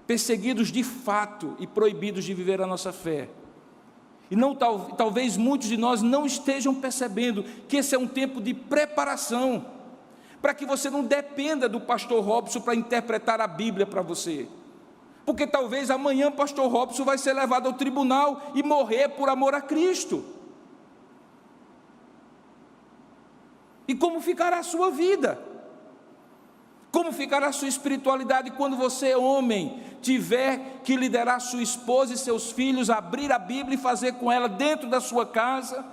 perseguidos de fato e proibidos de viver a nossa fé. E não, talvez muitos de nós não estejam percebendo que esse é um tempo de preparação, para que você não dependa do pastor Robson para interpretar a Bíblia para você, porque talvez amanhã o pastor Robson vai ser levado ao tribunal e morrer por amor a Cristo. E como ficará a sua vida? Como ficará a sua espiritualidade quando você, homem, tiver que liderar sua esposa e seus filhos, abrir a Bíblia e fazer com ela dentro da sua casa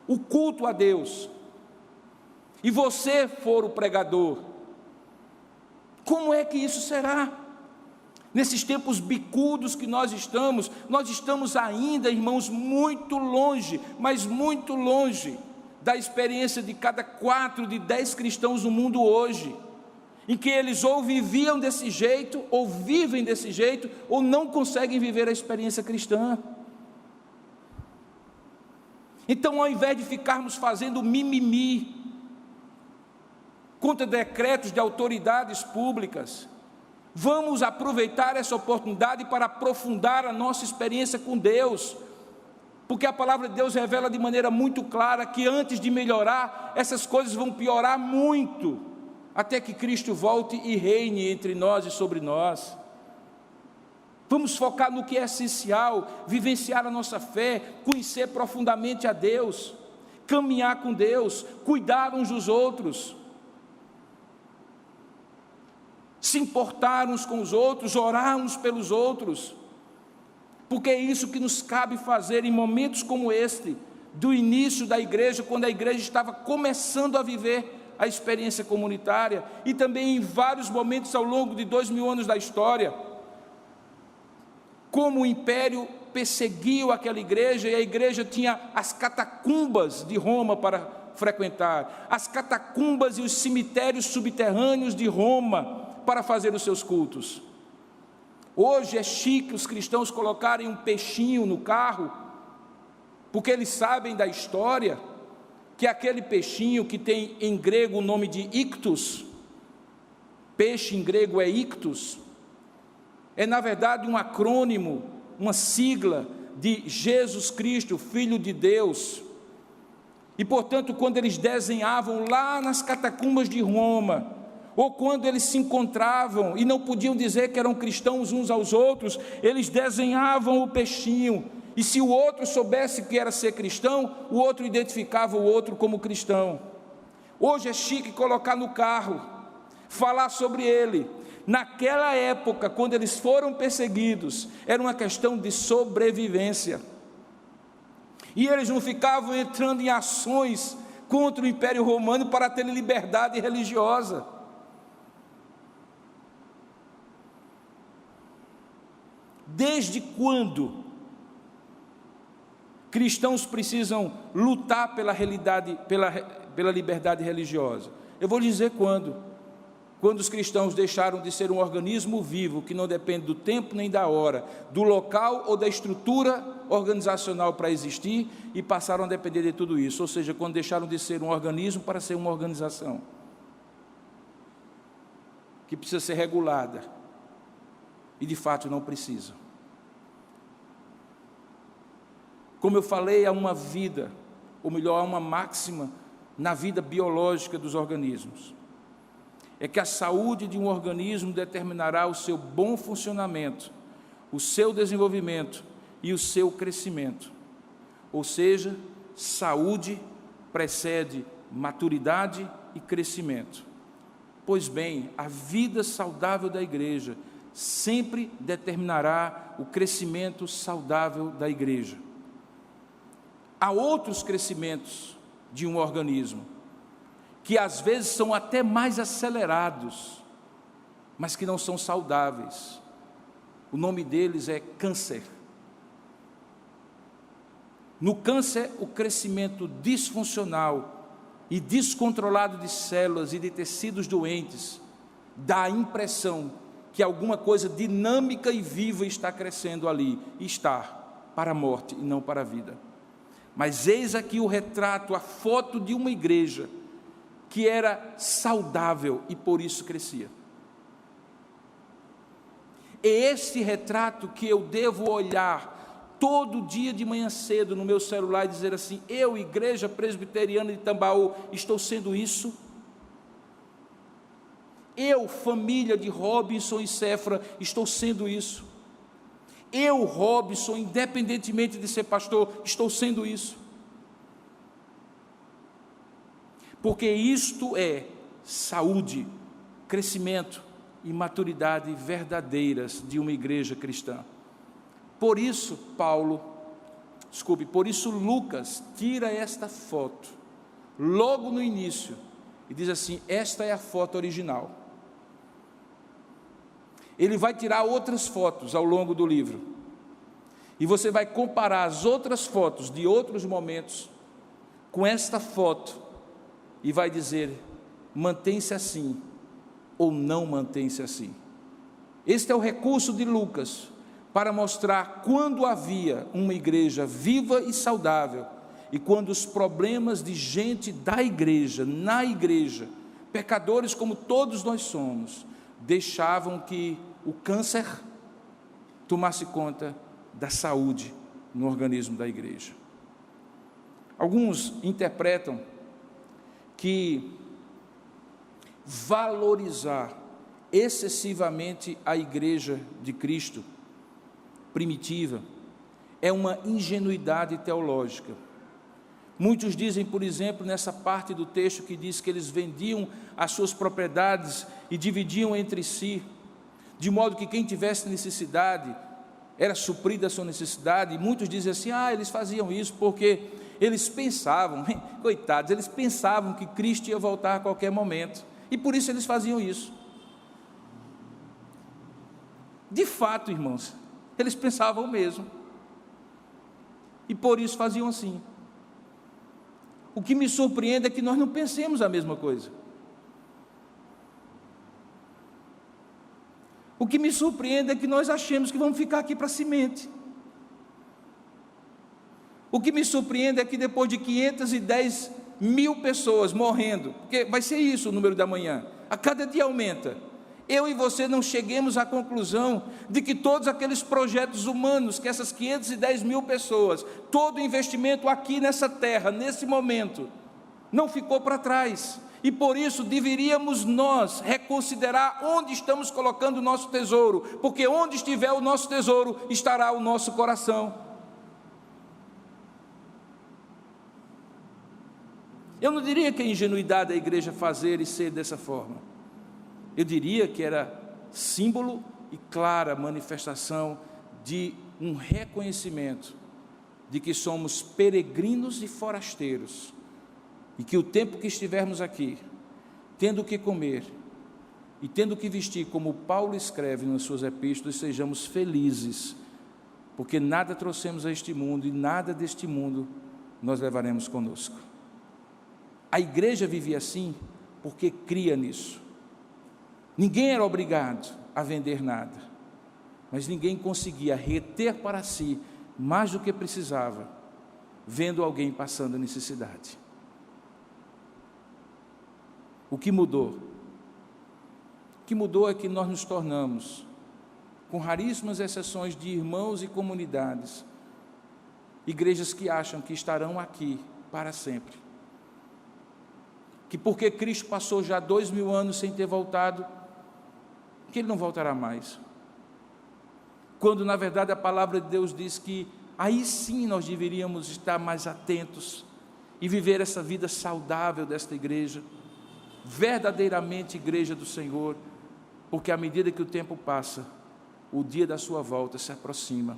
o culto a Deus, e você for o pregador? Como é que isso será? Nesses tempos bicudos que nós estamos ainda, irmãos, muito longe, mas muito longe da experiência de cada 4 de 10 cristãos no mundo hoje, em que eles ou viviam desse jeito, ou vivem desse jeito, ou não conseguem viver a experiência cristã. Então, ao invés de ficarmos fazendo mimimi contra decretos de autoridades públicas, vamos aproveitar essa oportunidade para aprofundar a nossa experiência com Deus, porque a palavra de Deus revela de maneira muito clara que antes de melhorar, essas coisas vão piorar muito, até que Cristo volte e reine entre nós e sobre nós. Vamos focar no que é essencial, vivenciar a nossa fé, conhecer profundamente a Deus, caminhar com Deus, cuidar uns dos outros, se importar uns com os outros, orar uns pelos outros, porque é isso que nos cabe fazer em momentos como este, do início da igreja, quando a igreja estava começando a viver a experiência comunitária, e também em vários momentos ao longo de 2000 anos da história, como o império perseguiu aquela igreja, e a igreja tinha as catacumbas de Roma para frequentar, as catacumbas e os cemitérios subterrâneos de Roma para fazer os seus cultos. Hoje é chique os cristãos colocarem um peixinho no carro, porque eles sabem da história, que aquele peixinho que tem em grego o nome de ictus, peixe em grego é ictus, é na verdade um acrônimo, uma sigla de Jesus Cristo, Filho de Deus. E portanto, quando eles desenhavam lá nas catacumbas de Roma, ou quando eles se encontravam e não podiam dizer que eram cristãos uns aos outros, eles desenhavam o peixinho, e se o outro soubesse que era ser cristão, o outro identificava o outro como cristão. Hoje é chique colocar no carro, falar sobre ele. Naquela época, quando eles foram perseguidos, era uma questão de sobrevivência, e eles não ficavam entrando em ações contra o Império Romano para ter liberdade religiosa. Desde quando cristãos precisam lutar pela realidade, pela liberdade religiosa? Eu vou dizer quando os cristãos deixaram de ser um organismo vivo, que não depende do tempo nem da hora, do local ou da estrutura organizacional para existir, e passaram a depender de tudo isso, ou seja, quando deixaram de ser um organismo para ser uma organização, que precisa ser regulada, e de fato não precisa. Como eu falei, há uma vida, ou melhor, há uma máxima na vida biológica dos organismos. É que a saúde de um organismo determinará o seu bom funcionamento, o seu desenvolvimento e o seu crescimento. Ou seja, saúde precede maturidade e crescimento. Pois bem, a vida saudável da igreja sempre determinará o crescimento saudável da igreja. Há outros crescimentos de um organismo, que às vezes são até mais acelerados, mas que não são saudáveis. O nome deles é câncer. No câncer, o crescimento disfuncional e descontrolado de células e de tecidos doentes dá a impressão que alguma coisa dinâmica e viva está crescendo ali, e está para a morte e não para a vida. Mas eis aqui o retrato, a foto de uma igreja que era saudável e por isso crescia. É esse retrato que eu devo olhar todo dia de manhã cedo no meu celular e dizer assim: eu, Igreja Presbiteriana de Tambaú, estou sendo isso? Eu, família de Robinson e Cefra, estou sendo isso? Eu, Robinson, independentemente de ser pastor, estou sendo isso? Porque isto é saúde, crescimento e maturidade verdadeiras de uma igreja cristã. Por isso Lucas tira esta foto logo no início e diz assim: esta é a foto original. Ele vai tirar outras fotos ao longo do livro, e você vai comparar as outras fotos de outros momentos com esta foto, e vai dizer: mantém-se assim, ou não mantém-se assim. Este é o recurso de Lucas, para mostrar quando havia uma igreja viva e saudável, e quando os problemas de gente da igreja, na igreja, pecadores como todos nós somos, deixavam que o câncer tomasse conta da saúde no organismo da igreja. Alguns interpretam que valorizar excessivamente a igreja de Cristo primitiva é uma ingenuidade teológica. Muitos dizem, por exemplo, nessa parte do texto que diz que eles vendiam as suas propriedades e dividiam entre si, de modo que quem tivesse necessidade era suprida a sua necessidade. E muitos dizem assim: eles faziam isso porque eles pensavam, coitados, eles pensavam que Cristo ia voltar a qualquer momento, e por isso eles faziam isso. De fato, irmãos, eles pensavam mesmo, e por isso faziam assim. O que me surpreende é que nós não pensemos a mesma coisa. O que me surpreende é que nós achemos que vamos ficar aqui para semente. O que me surpreende é que depois de 510 mil pessoas morrendo, porque vai ser isso o número da manhã, a cada dia aumenta, eu e você não cheguemos à conclusão de que todos aqueles projetos humanos, que essas 510 mil pessoas, todo o investimento aqui nessa terra, nesse momento, não ficou para trás. E por isso deveríamos nós reconsiderar onde estamos colocando o nosso tesouro, porque onde estiver o nosso tesouro, estará o nosso coração. Eu não diria que é ingenuidade da igreja fazer e ser dessa forma. Eu diria que era símbolo e clara manifestação de um reconhecimento de que somos peregrinos e forasteiros, e que o tempo que estivermos aqui, tendo o que comer e tendo o que vestir, como Paulo escreve nas suas epístolas, sejamos felizes, porque nada trouxemos a este mundo e nada deste mundo nós levaremos conosco. A igreja vivia assim porque cria nisso. Ninguém era obrigado a vender nada, mas ninguém conseguia reter para si mais do que precisava, vendo alguém passando necessidade. O que mudou? O que mudou é que nós nos tornamos, com raríssimas exceções de irmãos e comunidades, igrejas que acham que estarão aqui para sempre. que porque Cristo passou já 2000 anos sem ter voltado, que Ele não voltará mais. Quando na verdade a palavra de Deus diz que aí sim nós deveríamos estar mais atentos e viver essa vida saudável desta igreja, verdadeiramente igreja do Senhor, porque à medida que o tempo passa, o dia da sua volta se aproxima.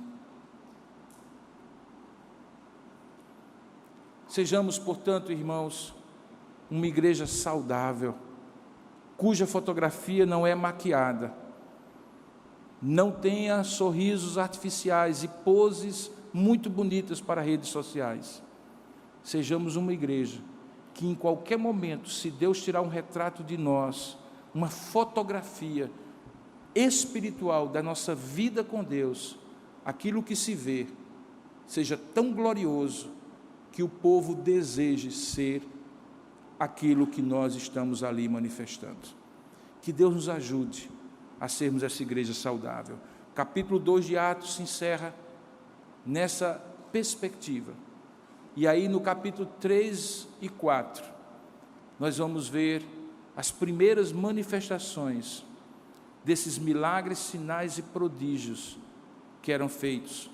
Sejamos, portanto, irmãos, uma igreja saudável, cuja fotografia não é maquiada, não tenha sorrisos artificiais e poses muito bonitas para redes sociais. Sejamos uma igreja que em qualquer momento, se Deus tirar um retrato de nós, uma fotografia espiritual da nossa vida com Deus, aquilo que se vê seja tão glorioso que o povo deseje ser aquilo que nós estamos ali manifestando. Que Deus nos ajude a sermos essa igreja saudável. O capítulo 2 de Atos se encerra nessa perspectiva. E aí no capítulo 3 e 4, nós vamos ver as primeiras manifestações desses milagres, sinais e prodígios que eram feitos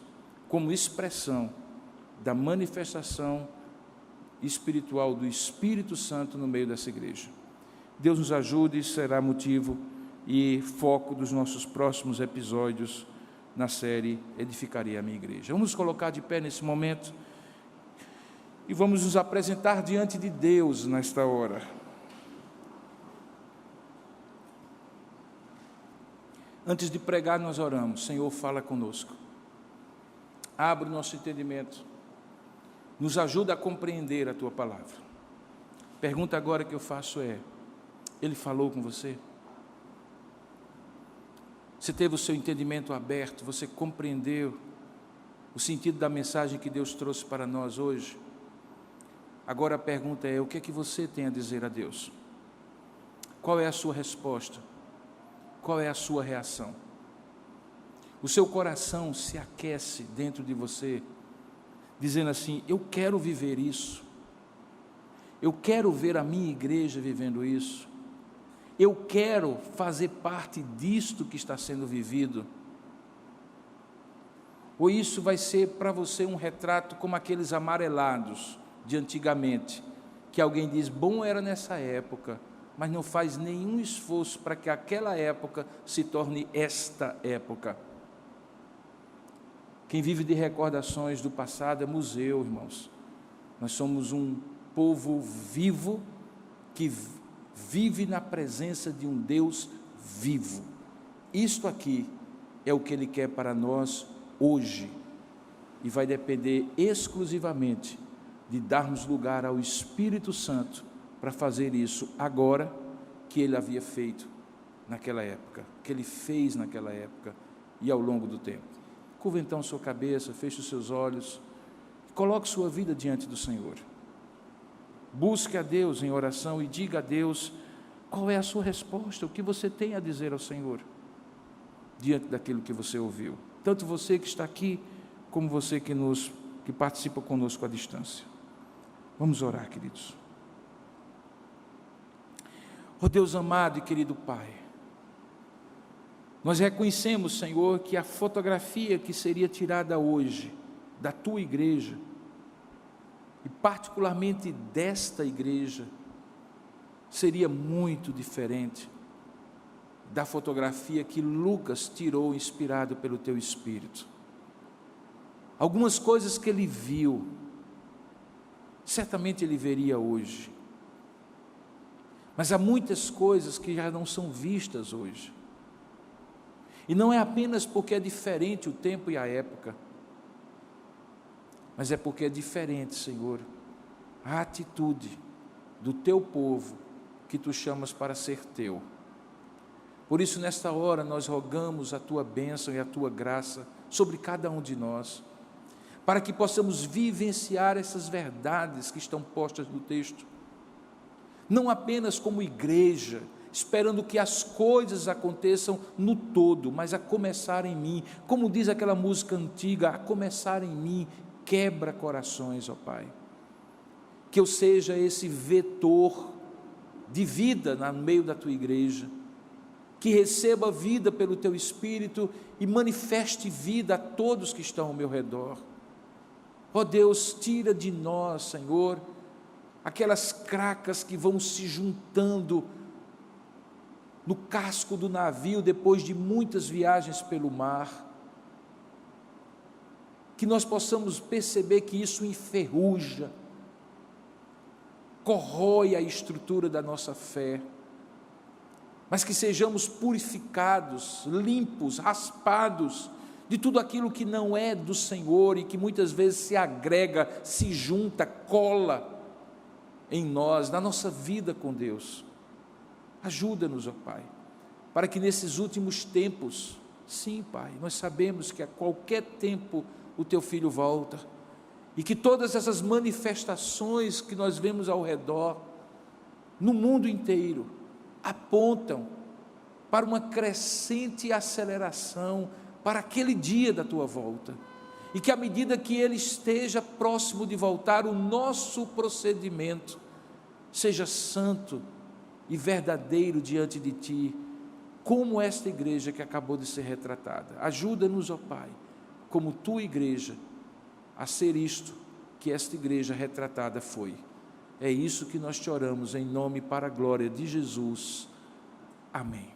como expressão da manifestação espiritual do Espírito Santo no meio dessa igreja. Deus nos ajude, será motivo e foco dos nossos próximos episódios na série Edificarei a Minha Igreja. Vamos nos colocar de pé nesse momento e vamos nos apresentar diante de Deus nesta hora. Antes de pregar, nós oramos. Senhor, fala conosco. Abre o nosso entendimento. Nos ajuda a compreender a Tua palavra. Pergunta agora que eu faço é: Ele falou com você? Você teve o seu entendimento aberto? Você compreendeu o sentido da mensagem que Deus trouxe para nós hoje? Agora a pergunta é: o que é que você tem a dizer a Deus? Qual é a sua resposta? Qual é a sua reação? O seu coração se aquece dentro de você, dizendo assim: eu quero viver isso, eu quero ver a minha igreja vivendo isso, eu quero fazer parte disto que está sendo vivido. Ou isso vai ser para você um retrato como aqueles amarelados de antigamente, que alguém diz: bom era nessa época, mas não faz nenhum esforço para que aquela época se torne esta época. Quem vive de recordações do passado é museu, irmãos. Nós somos um povo vivo que vive na presença de um Deus vivo. Isto aqui é o que Ele quer para nós hoje, e vai depender exclusivamente de darmos lugar ao Espírito Santo para fazer isso agora, que Ele havia feito naquela época, que Ele fez naquela época e ao longo do tempo. Curva então sua cabeça, feche os seus olhos, coloque sua vida diante do Senhor. Busque a Deus em oração e diga a Deus qual é a sua resposta, o que você tem a dizer ao Senhor diante daquilo que você ouviu. Tanto você que está aqui, como você que participa conosco à distância. Vamos orar, queridos. Oh Deus amado e querido Pai, nós reconhecemos, Senhor, que a fotografia que seria tirada hoje da Tua igreja, e particularmente desta igreja, seria muito diferente da fotografia que Lucas tirou, inspirado pelo Teu Espírito. Algumas coisas que ele viu, certamente ele veria hoje, mas há muitas coisas que já não são vistas hoje, e não é apenas porque é diferente o tempo e a época, mas é porque é diferente, Senhor, a atitude do Teu povo, que Tu chamas para ser Teu. Por isso, nesta hora, nós rogamos a Tua bênção e a Tua graça sobre cada um de nós, para que possamos vivenciar essas verdades que estão postas no texto, não apenas como igreja, esperando que as coisas aconteçam no todo, mas a começar em mim, como diz aquela música antiga, a começar em mim, quebra corações, ó Pai, que eu seja esse vetor de vida no meio da tua igreja, que receba vida pelo teu Espírito e manifeste vida a todos que estão ao meu redor. Ó Deus, tira de nós, Senhor, aquelas cracas que vão se juntando no casco do navio depois de muitas viagens pelo mar, que nós possamos perceber que isso enferruja, corrói a estrutura da nossa fé, mas que sejamos purificados, limpos, raspados de tudo aquilo que não é do Senhor e que muitas vezes se agrega, se junta, cola em nós, na nossa vida com Deus. Ajuda-nos, ó Pai, para que nesses últimos tempos, sim, Pai, nós sabemos que a qualquer tempo o Teu Filho volta, e que todas essas manifestações que nós vemos ao redor, no mundo inteiro, apontam para uma crescente aceleração para aquele dia da Tua volta, e que à medida que Ele esteja próximo de voltar, o nosso procedimento seja santo e verdadeiro diante de Ti, como esta igreja que acabou de ser retratada. Ajuda-nos, ó Pai, como Tua igreja, a ser isto que esta igreja retratada foi. É isso que nós te oramos em nome e para a glória de Jesus. Amém.